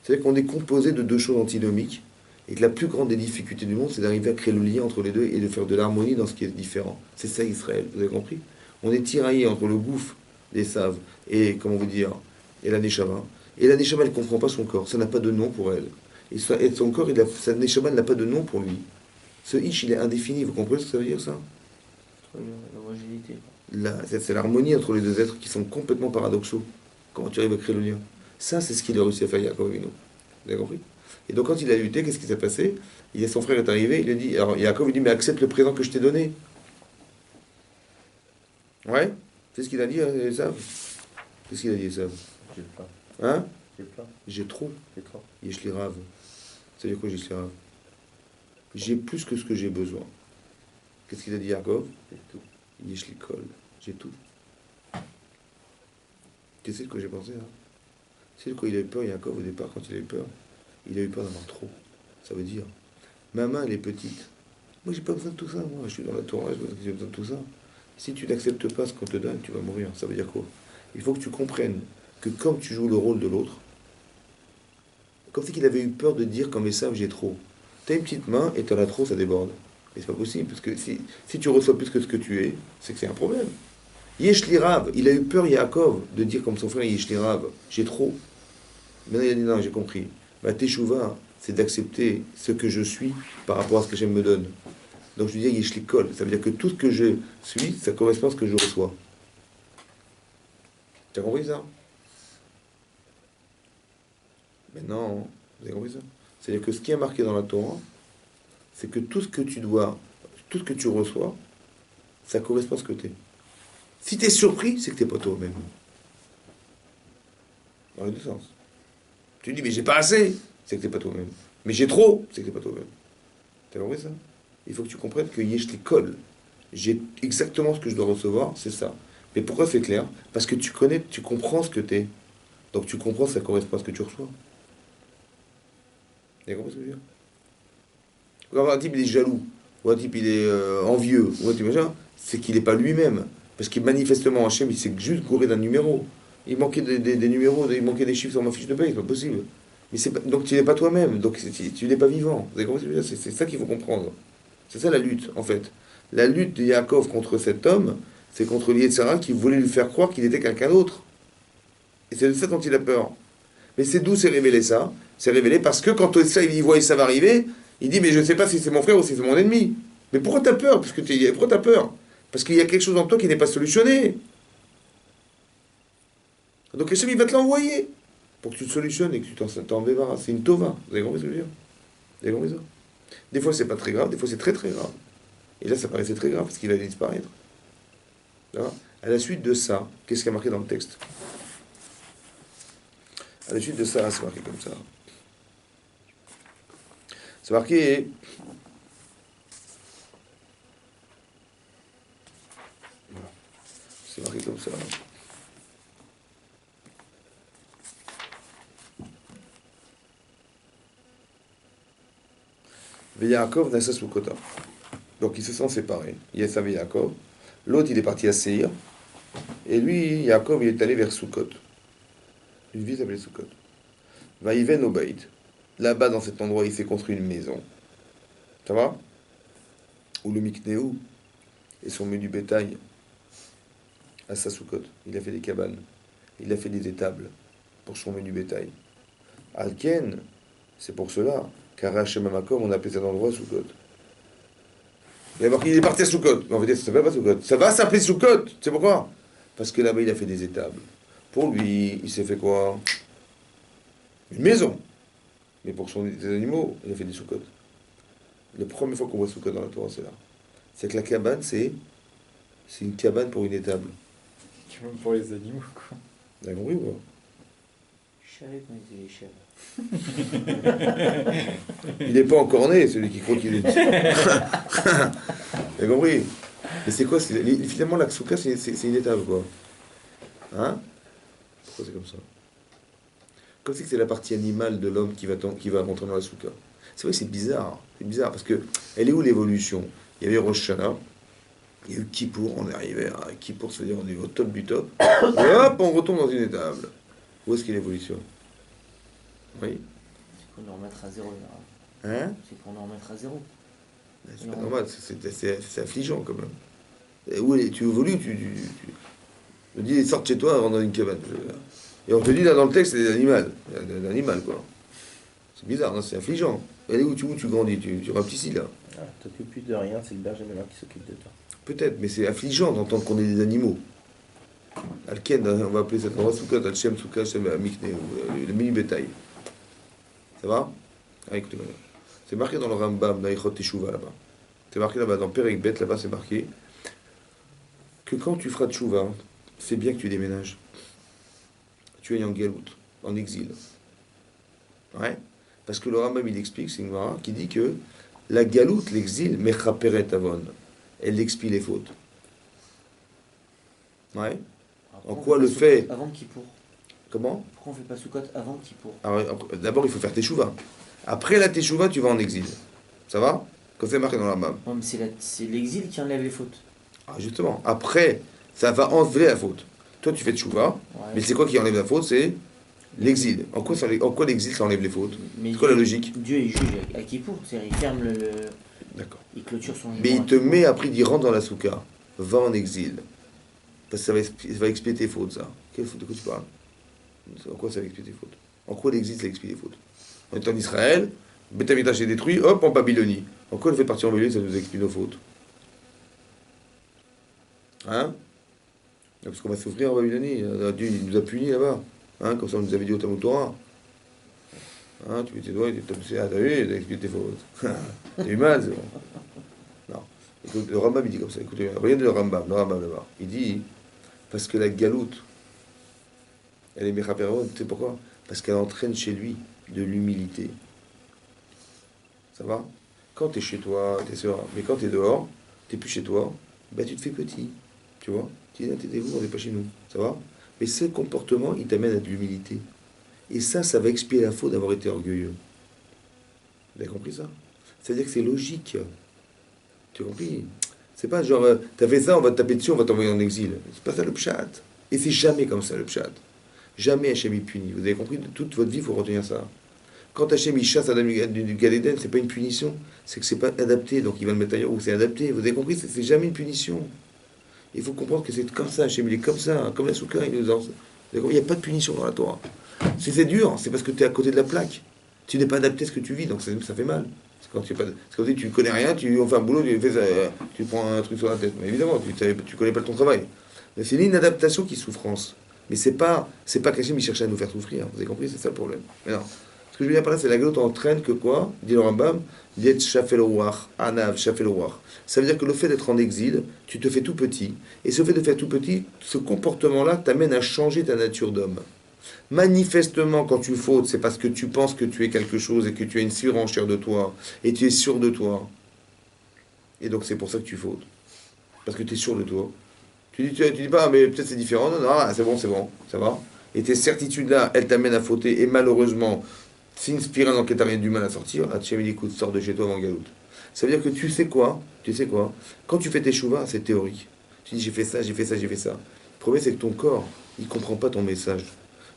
C'est-à-dire qu'on est composé de deux choses antinomiques et que la plus grande des difficultés du monde, c'est d'arriver à créer le lien entre les deux et de faire de l'harmonie dans ce qui est différent. C'est ça Israël, vous avez compris? On est tiraillé entre le gouffre d'Esav et, comment vous dire, et la Neshama. Et la Neshama, elle ne comprend pas son corps, ça n'a pas de nom pour elle. Et son corps, sa Neshama n'a pas de nom pour lui. Ce Ish, il est indéfini, vous comprenez ce que ça veut dire ça? L'homogénéité. C'est l'harmonie entre les deux êtres qui sont complètement paradoxaux. Comment tu arrives à créer le lien? Ça, c'est ce qu'il a réussi à faire Yaakov Avinu. Vous avez compris? Et donc, quand il a lutté, qu'est-ce qui s'est passé? Son frère est arrivé, il a dit, alors Yaakov, il dit, mais accepte le présent que je t'ai donné. Ouais? C'est ce qu'il a dit, Esav? Qu'est-ce qu'il a dit, Esav? J'ai plein. Hein? J'ai plein. J'ai trop. J'ai trop. Yesh li rav. Ça veut dire quoi, Yesh li rav? J'ai plus que ce que j'ai besoin. Qu'est-ce qu'il a dit, Yaakov? J'ai tout. Yesh li kol. J'ai tout. Tu sais de quoi j'ai pensé, hein? Tu sais de quoi il a eu peur, Yaakov, au départ, quand il a eu peur? Il a eu peur d'avoir trop. Ça veut dire, ma main, elle est petite. Moi, j'ai pas besoin de tout ça, moi. Je suis dans la Torah, j'ai besoin de tout ça. Si tu n'acceptes pas ce qu'on te donne, tu vas mourir. Ça veut dire quoi? Il faut que tu comprennes que comme tu joues le rôle de l'autre, comme si qu'il avait eu peur de dire comme Esav, j'ai trop. T'as une petite main et t'en as trop, ça déborde. Mais c'est pas possible, parce que si tu reçois plus que ce que tu es, c'est que c'est un problème. Yesh li rav, il a eu peur, Yaakov, de dire comme son frère, Yesh li rav, j'ai trop. Maintenant il a dit non, j'ai compris. Ma teshuva, c'est d'accepter ce que je suis par rapport à ce que j'aime me donne. Donc je lui dis Yeshlikol, ça veut dire que tout ce que je suis, ça correspond à ce que je reçois. Tu as compris ça? Maintenant, vous avez compris ça? C'est-à-dire que ce qui est marqué dans la Torah, c'est que tout ce que tu dois, tout ce que tu reçois, ça correspond à ce que tu es. Si tu es surpris, c'est que tu n'es pas toi-même. Dans les deux sens. Tu dis, mais j'ai pas assez, c'est que tu n'es pas toi-même. Mais j'ai trop, c'est que tu n'es pas toi-même. Tu as compris ça? Il faut que tu comprennes que Yeshlikol, j'ai exactement ce que je dois recevoir, c'est ça. Mais pourquoi c'est clair? Parce que tu connais, tu comprends ce que tu es. Donc tu comprends que ça correspond à ce que tu reçois. Vous avez compris ce que je veux dire? Quand un type il est jaloux, ou un type il est envieux, ou un type machin, c'est qu'il n'est pas lui-même. Parce que manifestement, Hachem, il s'est juste gouré d'un numéro. Il manquait des numéros, il manquait des chiffres sur ma fiche de paie, c'est pas possible. Mais c'est pas, donc tu n'es pas toi-même, donc tu n'es pas vivant. Vous avez compris ce que je veux dire? C'est ça qu'il faut comprendre. C'est ça la lutte, en fait. La lutte de Yaakov contre cet homme, c'est contre Yetzirah qui voulait lui faire croire qu'il était quelqu'un d'autre. Et c'est de ça dont il a peur. Mais c'est d'où c'est révélé ça? C'est révélé parce que quand il voit ça va arriver, il dit mais je ne sais pas si c'est mon frère ou si c'est mon ennemi. Mais pourquoi t'as peur? Pourquoi t'as peur? Parce qu'il y a quelque chose en toi qui n'est pas solutionné. Donc Hachem il va te l'envoyer pour que tu te solutionnes et que tu t'en débarrasses. C'est une tova. Vous avez compris ce que je veux dire? Vous avez compris ça? Des fois c'est pas très grave, des fois c'est très très grave. Et là ça paraissait très grave parce qu'il allait disparaître. D'accord? À la suite de ça, qu'est-ce qui a marqué dans le texte? À la suite de ça, c'est marqué comme ça. C'est marqué. C'est marqué comme ça. Yaakov nasa Soukota. Donc ils se sont séparés. Yesav et Yaakov. L'autre il est parti à Seir. Et lui, Yaakov, il est allé vers Soukot. Une ville s'appelait Soukot. Vaïven au Baït. Là-bas, dans cet endroit, il s'est construit une maison. Ça va? Où le Miknéou et son menu bétail à sa Soukot. Il a fait des cabanes. Il a fait des étables pour son menu bétail. Alken, c'est pour cela qu'à Rachem Amakom, on a appelé cet endroit Soukot. Il est parti à Soukot. Mais en fait, ça s'appelle pas Soukot. Ça va s'appeler Soukot. C'est pourquoi? Parce que là-bas, il a fait des étables. Pour lui, il s'est fait quoi? Une maison. Mais pour ses animaux, il a fait des Soukot. La première fois qu'on voit Soukot dans la Torah, c'est là. C'est que la cabane, c'est une cabane pour une étable. Même pour les animaux, quoi. Vous avez compris ou pas? Je savais quand ils étaient les chèvres. Il n'est pas encore né, celui qui croit qu'il est. Vous avez compris? Mais c'est quoi? Finalement, la Ksouka, c'est une étable, quoi. Hein? Pourquoi c'est comme ça? Comme si c'est la partie animale de l'homme qui va rentrer dans la Souka. C'est vrai que c'est bizarre. C'est bizarre parce que elle est où l'évolution? Il y avait Rosh Hashanah, il y a eu Kippour, on est arrivé à Kippour, c'est-à-dire on est au top du top. Et hop, on retombe dans une étable. Où est-ce qu'il y a l'évolution? Oui? C'est pour nous remettre à zéro. Là. Hein? C'est pour nous remettre à zéro. C'est pas normal, c'est affligeant quand même. Et où tu évolues, tu me dis, sors de chez toi, rentre dans une cabane. Et on te dit là dans le texte, c'est des animaux. Des animaux, quoi. C'est bizarre, hein, c'est affligeant. Et où tu grandis, tu rapetissis là. Ah, t'occupes plus de rien, c'est le berger maintenant qui s'occupe de toi. Peut-être, mais c'est affligeant d'entendre qu'on est des animaux. Alken, on va appeler cet endroit Soukat, Al-Shem, Soukat, Shem, Mikne, le mini-bétail. Ça va? Ah, écoutez, voilà. C'est marqué dans le Rambam, dans Ichot Teshuva là-bas. C'est marqué là-bas, dans Perek Bet, là-bas, c'est marqué que quand tu feras Teshuva, c'est bien que tu déménages. Tu es en Galout, en exil. Ouais? Parce que le Rambam, il explique, c'est une Gemara qui dit que la Galout, l'exil, Mechaperet Avon, elle expie les fautes. Ouais? En quoi le fait... Avant Kippour. Comment? Pourquoi on fait pas Soukot avant Kippour? D'abord, il faut faire Teshuva. Après la Teshuva, tu vas en exil. Ça va? Comme c'est marqué dans la Rambam. Non, mais c'est l'exil qui enlève les fautes. Ah, justement. Après, ça va enlever la faute. Toi, tu fais Teshuva, Ouais. mais c'est quoi qui enlève la faute? C'est l'exil. En quoi l'exil, ça enlève les fautes? Mais C'est quoi la logique? Dieu, il juge à Kippour. C'est-à-dire, il ferme le... D'accord. Il clôture son jugement. Mais il te met, après, il dit rentre dans la souka, va en exil. Parce que ça va expier tes fautes, ça. Quelle faute? De quoi tu parles? En quoi ça va expier tes fautes? En quoi l'exil, ça expie les fautes? On est en Israël, Beth Amikdash est détruit, hop, en Babylonie. En quoi le fait partir en Babylonie, ça nous explie nos fautes? Hein? Parce qu'on va souffrir en Babylonie. Dieu il nous a punis là-bas. Hein? Comme ça, on nous avait dit au Talmud Torah. Hein? Tu mets tes doigts et t'as vu, t'as expliqué tes fautes. T'as eu mal, c'est bon. Non. Écoute, le Rambam, il dit comme ça. Écoutez, regardez le Rambam là-bas. Il dit, parce que la galoute, elle est méchapéron, tu sais pourquoi? Parce qu'elle entraîne chez lui de l'humilité. Ça va? Quand tu es chez toi, t'es sûr, mais quand tu es dehors, tu plus chez toi, bah tu te fais petit. Tu vois? Tu dis, t'es vous, on n'est pas chez nous. Ça va? Mais ce comportement, il t'amène à de l'humilité. Et ça va expier la faute d'avoir été orgueilleux. Vous avez compris ça? C'est-à-dire que c'est logique. Tu as compris? C'est pas genre, t'as fait ça, on va te taper dessus, on va t'envoyer en exil. C'est pas ça le pshat. Et c'est jamais comme ça le pshat. Jamais Hachem il punit. Vous avez compris? De toute votre vie, il faut retenir ça. Quand Hachem il chasse Adam du Gan Eden, c'est pas une punition, c'est que c'est pas adapté, donc il va le mettre ailleurs où c'est adapté. Vous avez compris? C'est jamais une punition. Il faut comprendre que c'est comme ça, Hachem il est comme ça, hein, comme la soukha, il n'y a pas de punition dans la Torah. Si c'est dur, c'est parce que tu es à côté de la plaque. Tu n'es pas adapté à ce que tu vis, donc ça fait mal. C'est quand tu connais rien, on fait un boulot, tu prends un truc sur la tête. Mais évidemment, tu connais pas ton travail. Mais c'est l'inadaptation qui souffrance. Mais c'est pas qu'Hachem il cherche à nous faire souffrir. Vous avez compris? C'est ça le problème. Mais non. Ce que je veux dire par là, c'est la galoute entraîne que quoi? Dit le Rambam, d'être shafel rouach, anav, shafel rouach. Ça veut dire que le fait d'être en exil, tu te fais tout petit. Et ce fait de faire tout petit, ce comportement-là t'amène à changer ta nature d'homme. Manifestement, quand tu fautes, c'est parce que tu penses que tu es quelque chose et que tu as une surenchère de toi. Et tu es sûr de toi. Et donc c'est pour ça que tu fautes. Parce que tu es sûr de toi. Tu dis pas, mais peut-être c'est différent. Non, non, c'est bon, ça va. Et tes certitudes-là, elles t'amènent à fauter. Et malheureusement, c'est une spirale dans laquelle tu n'as rien du mal à sortir. Hachem dit, écoute, sors de chez toi avant galoute. Ça veut dire que tu sais quoi? Quand tu fais tes chouvas, c'est théorique. Tu dis, j'ai fait ça. Le problème, c'est que ton corps, il ne comprend pas ton message.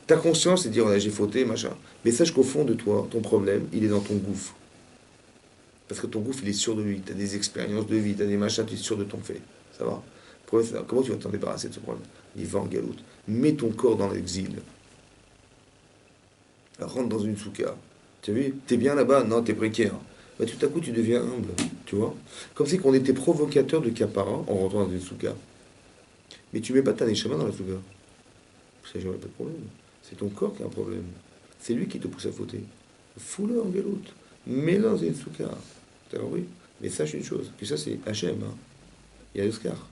Ta conscience, c'est de dire, j'ai fauté, machin. Mais sache qu'au fond de toi, ton problème, il est dans ton gouffre. Parce que ton gouffre, il est sûr de lui. Tu as des expériences de vie, tu as des machins, tu es sûr de ton fait. Ça va? Le problème, c'est comment tu vas t'en débarrasser de ce problème? Il va en galoute. Mets ton corps dans l'exil. Rentre dans une soukha. Tu as vu? T'es bien là-bas? Non, t'es précaire. Bah, tout à coup, tu deviens humble. Tu vois? Comme si on était provocateur de capara en rentrant dans une soukha. Mais tu mets pas ta neshama dans la soukha. Ça, j'aurais pas de problème. C'est ton corps qui a un problème. C'est lui qui te pousse à fauter. Fous-le en galoute. Mets-le dans une soukha. T'as compris? Mais sache une chose, que ça c'est Hachem. Hein. Il y a Oscar.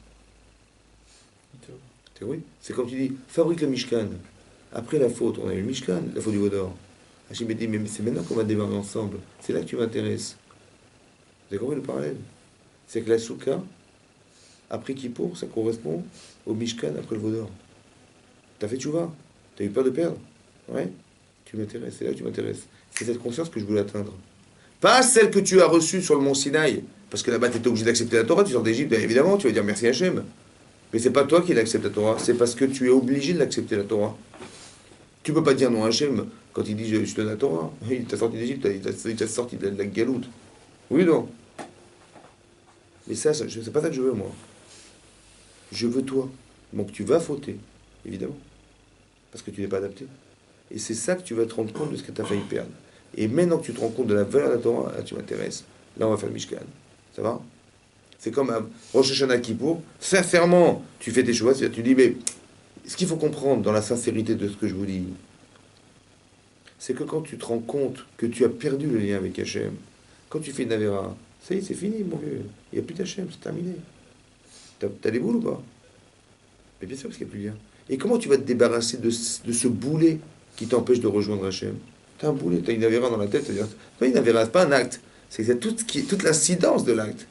T'as compris? C'est comme tu dis, fabrique le Mishkan. Après la faute, on a eu le Mishkan, la faute du Vaudor. Hachem m'a dit, mais c'est maintenant qu'on va démarrer ensemble. C'est là que tu m'intéresses. Vous avez compris le parallèle? C'est que la soukha, après Kippour, ça correspond au Mishkan après le Vaudor. T'as fait tchouva? T'as eu peur de perdre? Ouais? Tu m'intéresses, c'est là que tu m'intéresses. C'est cette conscience que je voulais atteindre. Pas celle que tu as reçue sur le mont Sinaï. Parce que là-bas, tu étais obligé d'accepter la Torah, tu sors d'Égypte, évidemment, tu vas dire merci Hachem. Mais c'est pas toi qui l'acceptes la Torah, c'est parce que tu es obligé de l'accepter la Torah. Tu peux pas dire non à Hachem quand il dit je te donne la Torah. Il t'a sorti d'Égypte, il t'a sorti de la galoute. Oui, non. Mais ça c'est pas ça que je veux, moi. Je veux toi. Donc tu vas fauter, évidemment. Parce que tu n'es pas adapté. Et c'est ça que tu vas te rendre compte de ce que tu as failli perdre. Et maintenant que tu te rends compte de la valeur de la Torah, là tu m'intéresses. Là on va faire le Mishkan. Ça va? C'est comme à Rosh Hashanah Kippour. Sincèrement, tu fais tes choix, tu dis, mais ce qu'il faut comprendre dans la sincérité de ce que je vous dis, c'est que quand tu te rends compte que tu as perdu le lien avec Hachem, quand tu fais une Avera, ça y est, c'est fini, mon vieux. Il n'y a plus d'Hachem, c'est terminé. T'as des boules ou pas? Mais bien sûr, parce qu'il n'y a plus de lien. Et comment tu vas te débarrasser de ce boulet qui t'empêche de rejoindre Hachem? T'as un boulet, t'as une Avera dans la tête, c'est-à-dire, pas une Avera, c'est pas un acte, c'est toute l'incidence de l'acte.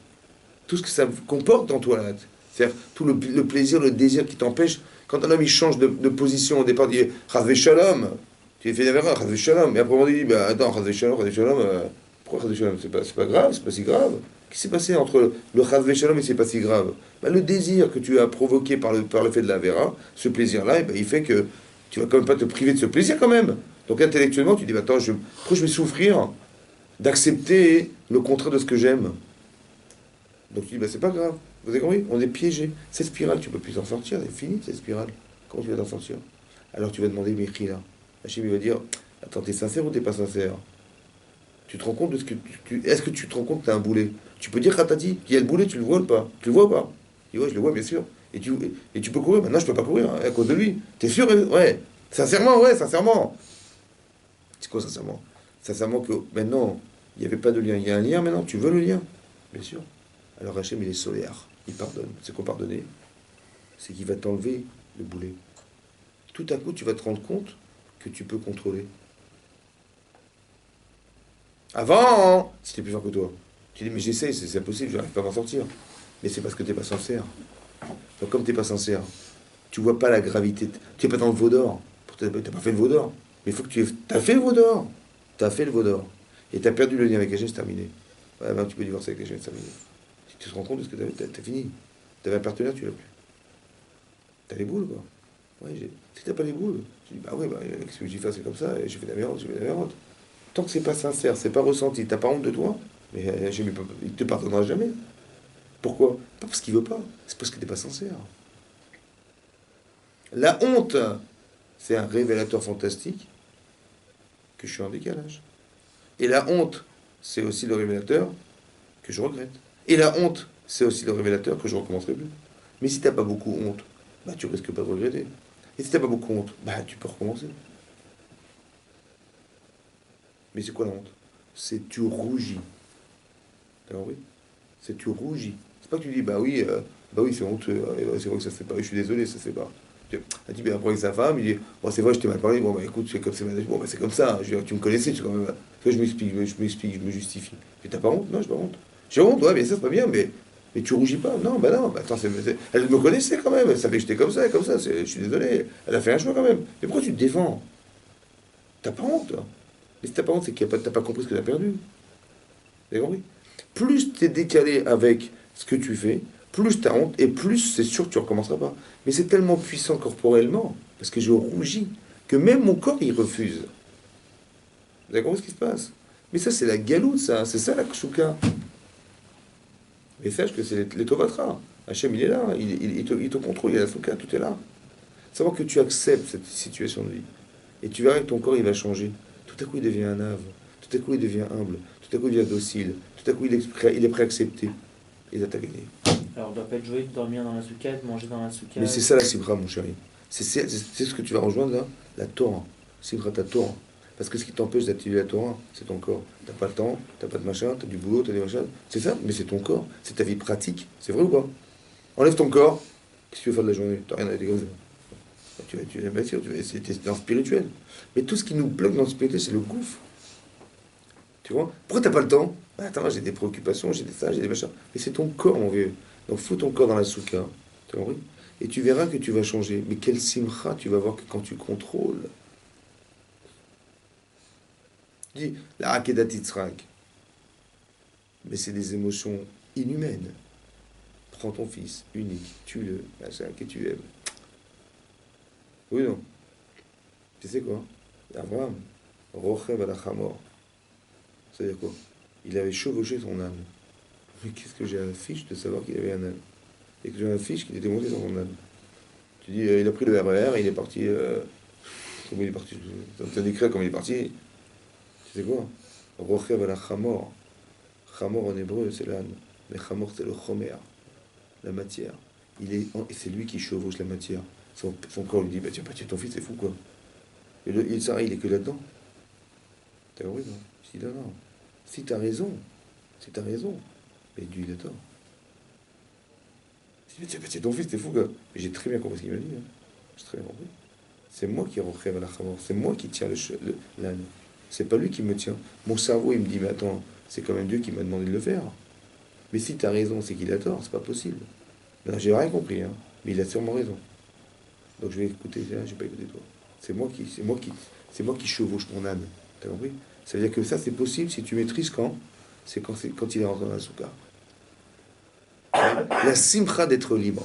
Tout ce que ça comporte en toi, l'acte. C'est-à-dire tout le plaisir, le désir qui t'empêche. Quand un homme il change de position au départ, il dit Chazvé Shalom, tu fais une Avera, Chazvé Shalom. Et après on dit attends, Chazvé Shalom, pourquoi Chazvé Shalom? C'est pas grave, c'est pas si grave. Qu'est-ce qui s'est passé entre le Chazvé Shalom et c'est pas si grave? Le désir que tu as provoqué par le fait de la Avera, ce plaisir-là, il fait que tu vas quand même pas te priver de ce plaisir quand même. Donc intellectuellement, tu dis attends, pourquoi je vais souffrir d'accepter le contraire de ce que j'aime? Donc tu dis c'est pas grave. Vous avez compris? On est piégé. Cette spirale, tu peux plus en sortir. C'est fini cette spirale. Comment tu vas t'en sortir? Alors tu vas demander Mechila. Hachem il va dire attends, t'es sincère ou t'es pas sincère? Tu te rends compte de ce que est-ce que tu te rends compte que t'as un boulet? Tu peux dire Khatati, qu'il y a le boulet, tu le vois ou pas? Tu le vois ou pas? Il dit, ouais, je le vois, bien sûr. Et tu peux courir. Maintenant, je peux pas courir hein, à cause de lui. T'es sûr? Ouais. Sincèrement, ouais, sincèrement. C'est quoi, sincèrement? Sincèrement que maintenant, il n'y avait pas de lien. Il y a un lien maintenant. Tu veux le lien? Bien sûr. Alors Hachem, il est solaire. Il pardonne. C'est quoi pardonner? C'est qu'il va t'enlever le boulet. Tout à coup, tu vas te rendre compte que tu peux contrôler. Avant, c'était plus fort que toi. Tu dis, mais j'essaie, c'est impossible, je n'arrive pas à m'en sortir. Mais c'est parce que tu n'es pas sincère. Donc, comme tu n'es pas sincère, tu vois pas la gravité. Tu n'es pas dans le veau d'or. Tu n'as pas fait le veau d'or. Mais il faut que tu as fait le veau d'or. Tu as fait le veau d'or. Et tu as perdu le lien avec Hachem, c'est terminé. Ouais, ben, tu peux divorcer avec Hachem, c'est terminé. Si tu te rends compte de ce que tu as fini. Tu avais un partenaire, tu l'as plus. Tu as les boules, quoi. Ouais, si tu n'as pas les boules, tu dis, bah ouais, bah, qu'est-ce que j'y fais, c'est comme ça, et j'ai fait la merde, j'ai fait la merde. Tant que c'est pas sincère, c'est pas ressenti, t'as pas honte de toi, mais il te pardonnera jamais. Pourquoi? Pas parce qu'il veut pas, c'est parce que t'es pas sincère. La honte, c'est un révélateur fantastique que je suis en décalage. Et la honte, c'est aussi le révélateur que je regrette. Et la honte, c'est aussi le révélateur que je recommencerai plus. Mais si t'as pas beaucoup honte, bah tu risques pas de regretter. Et si t'as pas beaucoup honte, bah tu peux recommencer. Mais c'est quoi la honte? C'est tu rougis. T'as compris? C'est tu rougis. C'est pas que tu dis bah oui c'est honteux, c'est vrai que ça se fait pas, je suis désolé, ça se fait pas. Elle dit bien après avec sa femme, il dit bon c'est vrai je t'ai mal parlé, bon bah écoute c'est comme bon bah c'est comme ça, je veux dire, tu me connaissais, tu quand même. Tu vois, je m'explique, je me justifie. Mais t'as pas honte? Non, j'ai pas honte. J'ai honte, ouais, mais ça c'est pas bien, mais tu rougis pas? Non, bah non, bah attends, elle me connaissait quand même, elle savait que j'étais comme ça, je suis désolé, elle a fait un choix quand même. Mais pourquoi tu te défends? T'as pas honte, toi? Mais si t'as pas honte, c'est que t'as pas compris ce que t'as perdu. Vous avez compris? Plus t'es décalé avec ce que tu fais, plus t'as honte, et plus c'est sûr que tu recommenceras pas. Mais c'est tellement puissant corporellement, parce que je rougis, que même mon corps, il refuse. Vous avez compris ce qui se passe? Mais ça, c'est la galoute, ça. C'est ça, la kshuka. Mais sache que c'est les tovatra. Hachem, il est là. Il te contrôle, il y a la souka, tout est là. Savoir que tu acceptes cette situation de vie. Et tu verras que ton corps, il va changer. Tout à coup, il devient un ave. Tout à coup, il devient humble. Tout à coup, il devient docile. Tout à coup, il est prêt à accepter. Et là, t'as gagné. Alors, on doit pas être joué de dormir dans la souka, de manger dans la souka. Mais c'est ça la Sibra, mon chéri. C'est ce que tu vas rejoindre là, la Torah. Sibra, ta Torah. Parce que ce qui t'empêche d'activer la Torah, c'est ton corps. T'as pas le temps, t'as pas de machin, t'as du boulot, t'as des machins. C'est ça, mais c'est ton corps. C'est ta vie pratique. C'est vrai ou pas? Enlève ton corps. Qu'est-ce que tu veux faire de la journée? T'as rien à dire comme ça. Tu vas essayer d'être dans le spirituel. Mais tout ce qui nous bloque dans le spirituel, c'est le gouffre. Tu vois? Pourquoi t'as pas le temps? Bah, attends, j'ai des préoccupations, j'ai des ça, j'ai des machins. Mais c'est ton corps, mon vieux. Donc fous ton corps dans la souka. T'as compris? Et tu verras que tu vas changer. Mais quel simcha tu vas voir que quand tu contrôles. Dis, la Akedat Yitzhak. Mais c'est des émotions inhumaines. Prends ton fils unique, tue-le, machin, que tu aimes. Oui, non. Tu sais quoi? Abraham, Rochev Alachamor. C'est-à-dire quoi? Il avait chevauché son âne. Mais qu'est-ce que j'ai à la fiche de savoir qu'il avait un âne? Et que j'ai un fiche qu'il était monté dans son âne. Tu dis, il a pris le RER, il est parti. Comment il est parti? Ça décrit comment il est parti. Tu sais quoi? Rochev Alachamor. Chamor en hébreu, c'est l'âne. Mais Chamor, c'est le chomer, la matière. Et c'est lui qui chevauche la matière. Son corps lui dit, bah tu vas pas tuer ton fils, c'est fou quoi. Et il est que là-dedans. T'as compris, non? Je dis, non. Si t'as raison, mais Dieu il a tort. Si tu vas pas tuer ton fils, c'est fou quoi. Mais j'ai très bien compris ce qu'il m'a dit. Hein. J'ai très bien compris. C'est moi qui rêve à la Chamor. C'est moi qui tiens l'âne. C'est pas lui qui me tient. Mon cerveau, il me dit, mais attends, c'est quand même Dieu qui m'a demandé de le faire. Mais si tu as raison, c'est qu'il a tort, c'est pas possible. Ben, j'ai rien compris, hein, mais il a sûrement raison. Donc je vais écouter, je vais pas écouter toi. C'est moi qui chevauche ton âne. T'as compris? Ça veut dire que ça, c'est possible si tu maîtrises quand? C'est quand il est rentré dans la souka. La simcha d'être libre.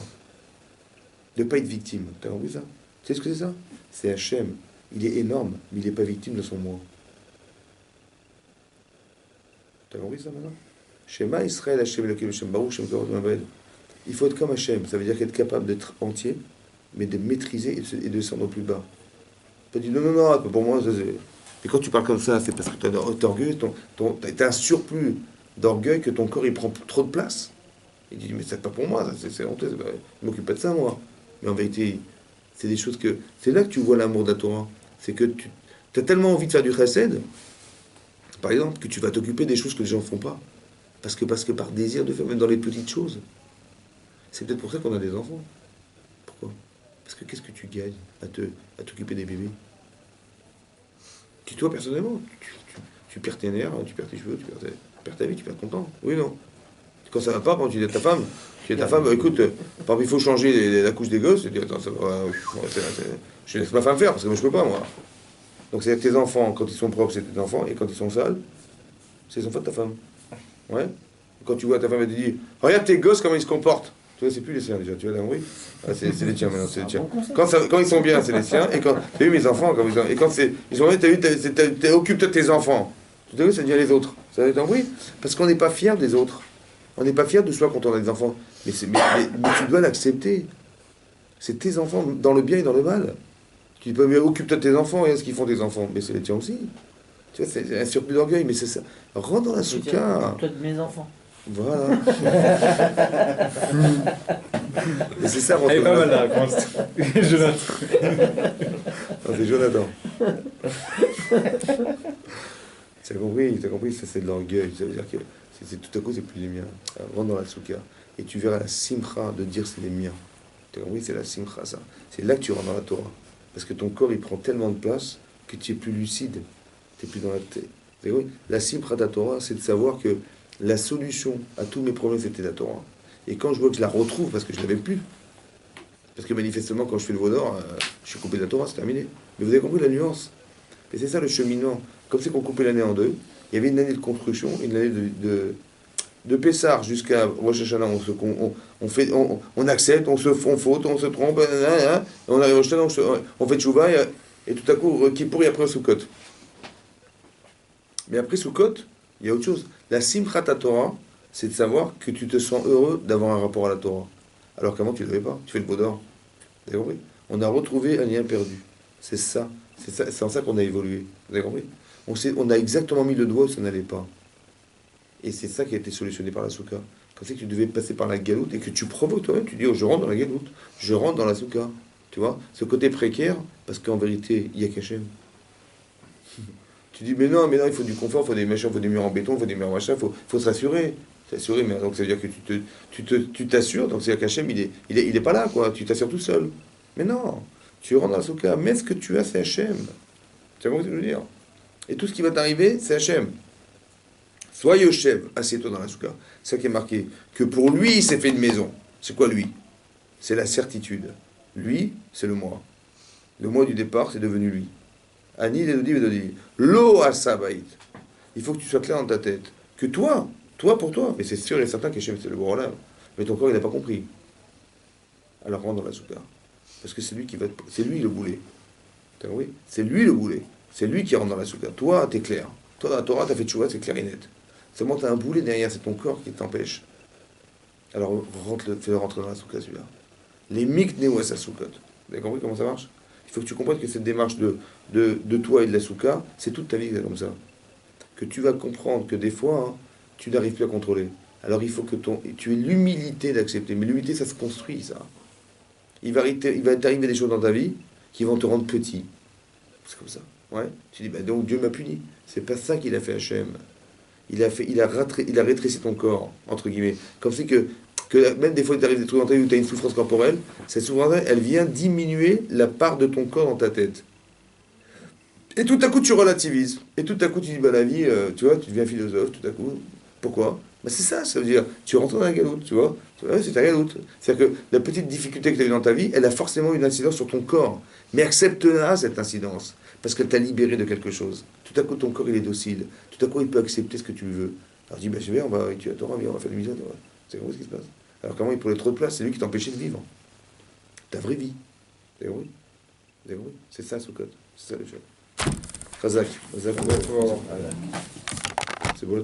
De ne pas être victime. T'as compris ça? Tu sais ce que c'est ça? C'est Hachem. Il est énorme, mais il n'est pas victime de son moi. T'as compris ça maintenant? Shema Israël, Hachem Elokim, Shem Baruch, Shem Kavod Maved. Il faut être comme Hachem. Ça veut dire qu'être capable d'être entier, mais de maîtriser et de descendre plus bas. Pas dire non, pour moi, ça c'est. Mais quand tu parles comme ça, c'est parce que tu es orgueilleux, tu as un surplus d'orgueil que ton corps il prend trop de place. Il dit, mais c'est pas pour moi, ça, c'est honteux, je m'occupe pas de ça, moi. Mais en vérité, c'est des choses que. C'est là que tu vois l'amour de la Torah. C'est que tu as tellement envie de faire du chesed, par exemple, que tu vas t'occuper des choses que les gens ne font pas. Parce que par désir de faire, même dans les petites choses. C'est peut-être pour ça qu'on a des enfants. Pourquoi? Parce que qu'est-ce que tu gagnes à t'occuper des bébés? Toi, personnellement, tu perds tes nerfs, tu perds tes cheveux, tu perds ta vie, tu perds ton temps. Oui, non. Quand ça va pas, quand tu dis à ta femme, écoute, par exemple, il faut changer la couche des gosses, tu dis, attends, ça va, je laisse ma femme faire, parce que moi je peux pas, moi. Donc c'est tes enfants, quand ils sont propres, c'est tes enfants, et quand ils sont sales, c'est les enfants de ta femme. Ouais. Quand tu vois ta femme, elle te dit, regarde tes gosses, comment ils se comportent. Tu vois, c'est plus les siens déjà, tu vois, là, oui. Ah, c'est les tiens maintenant, c'est les tiens. Quand ils sont bien, c'est les siens, et quand. T'as vu mes enfants, et quand ils sont bien, occupe-toi de tes enfants. Tout à coup, ça devient les autres. Ça va être un bruit. Parce qu'on n'est pas fier des autres. On n'est pas fier de soi quand on a des enfants. Mais tu dois l'accepter. C'est tes enfants, dans le bien et dans le mal. Tu peux mieux occupe-toi de tes enfants et ce qu'ils font tes enfants. Mais c'est les tiens aussi. Tu vois, c'est un surplus d'orgueil, mais c'est ça. Rentre dans la souka. Occupe-toi de mes enfants. Voilà. Et c'est ça, Elle est pas mal la réponse. Jonathan. Non, c'est Jonathan. T'as compris, ça c'est de l'orgueil. Ça veut dire que tout à coup, c'est plus les miens. Rentre dans la souka. Et tu verras la simcha de dire c'est les miens. T'as compris, c'est la simcha, ça. C'est là que tu rentres dans la Torah. Parce que ton corps, il prend tellement de place que tu es plus lucide. Tu es plus dans la tête. La simcha de la Torah, c'est de savoir que la solution à tous mes problèmes, c'était la Torah. Et quand je vois que je la retrouve, parce que je ne l'avais plus, parce que manifestement, quand je fais le veau d'or, je suis coupé de la Torah, c'est terminé. Mais vous avez compris la nuance. Et c'est ça le cheminement. Comme c'est qu'on coupait l'année en deux, il y avait une année de construction, une année de Pessah jusqu'à Rosh Hashanah, on accepte, on faute, on se trompe, on arrive au Rosh Hashanah, on fait tchouva, et tout à coup, Kippour, et après Sukkot. Mais après Sukkot, il y a autre chose. La Simchat Torah, c'est de savoir que tu te sens heureux d'avoir un rapport à la Torah. Alors qu'avant, tu ne l'avais pas. Tu fais le beau d'or. Vous avez compris? On a retrouvé un lien perdu. C'est ça. C'est en ça qu'on a évolué. Vous avez compris? On a exactement mis le doigt où ça n'allait pas. Et c'est ça qui a été solutionné par la souka. Quand c'est que tu devais passer par la galoute et que tu provoques toi-même, tu dis, oh, je rentre dans la galoute, je rentre dans la souka. Tu vois? Ce côté précaire, parce qu'en vérité, il y a qu'Hachem. Tu dis, mais non, il faut du confort, il faut des machins, il faut des murs en béton, il faut des murs machin, il faut se rassurer. S'assurer, mais donc ça veut dire que tu t'assures, donc c'est-à-dire qu'Hachem, il est pas là, quoi. Tu t'assures tout seul. Mais non, tu rentres dans la souka, mais ce que tu as, c'est Hachem. Tu vois ce que je veux dire? Et tout ce qui va t'arriver, c'est Hachem. Sois Yoshev, assieds-toi dans la souka. C'est ça qui est marqué. Que pour lui, il s'est fait une maison. C'est quoi lui? C'est la certitude. Lui, c'est le moi. Le moi du départ, c'est devenu lui. Ani Vedodi Vedodi. Lo Asabaït. Il faut que tu sois clair dans ta tête. Que toi pour toi. Mais c'est sûr et certain qu'Hachem, c'est le bon là. Mais ton corps, il n'a pas compris. Alors rentre dans la souka. Parce que c'est lui qui va. C'est lui le boulet. T'as compris? C'est lui le boulet. C'est lui qui rentre dans la souka. Toi, t'es clair. Toi, dans la Torah, t'as fait tchouva, c'est clair et net. Seulement, t'as un boulet derrière, c'est ton corps qui t'empêche. Alors, fais-le rentrer dans la souka, celui-là. Les mikneu sa soukot. Vous avez compris comment ça marche? Il faut que tu comprennes que cette démarche de toi et de la souka, c'est toute ta vie comme ça. Que tu vas comprendre que des fois, tu n'arrives plus à contrôler. Alors, il faut que tu aies l'humilité d'accepter. Mais l'humilité, ça se construit, ça. Il va t'arriver des choses dans ta vie qui vont te rendre petit. C'est comme ça. Ouais. Tu dis, donc Dieu m'a puni. C'est pas ça qu'il a fait Hachem. Il a rétréci ton corps, entre guillemets. Comme si que même des fois, il t'arrive des trucs dans ta vie où tu as une souffrance corporelle. Cette souffrance, elle vient diminuer la part de ton corps dans ta tête. Et tout à coup, tu relativises. Et tout à coup, tu dis, la vie, tu vois, tu deviens philosophe, tout à coup. Pourquoi? C'est ça veut dire, tu rentres dans la galoute, tu vois. Ouais, c'est ta galoute. C'est-à-dire que la petite difficulté que tu as eue dans ta vie, elle a forcément une incidence sur ton corps. Mais accepte-la, cette incidence. Parce qu'elle t'a libéré de quelque chose. Tout à coup, ton corps, il est docile. Tout à coup, il peut accepter ce que tu veux. Alors, je dis, c'est bien, on va étudier la Torah, on va faire du misère. C'est quoi ce qui se passe? Alors, comment il prenait trop de place? C'est lui qui t'empêchait de vivre. Ta vraie vie. Vous avez compris? C'est ça, Soukot. C'est ça, le chef. Razak. C'est beau le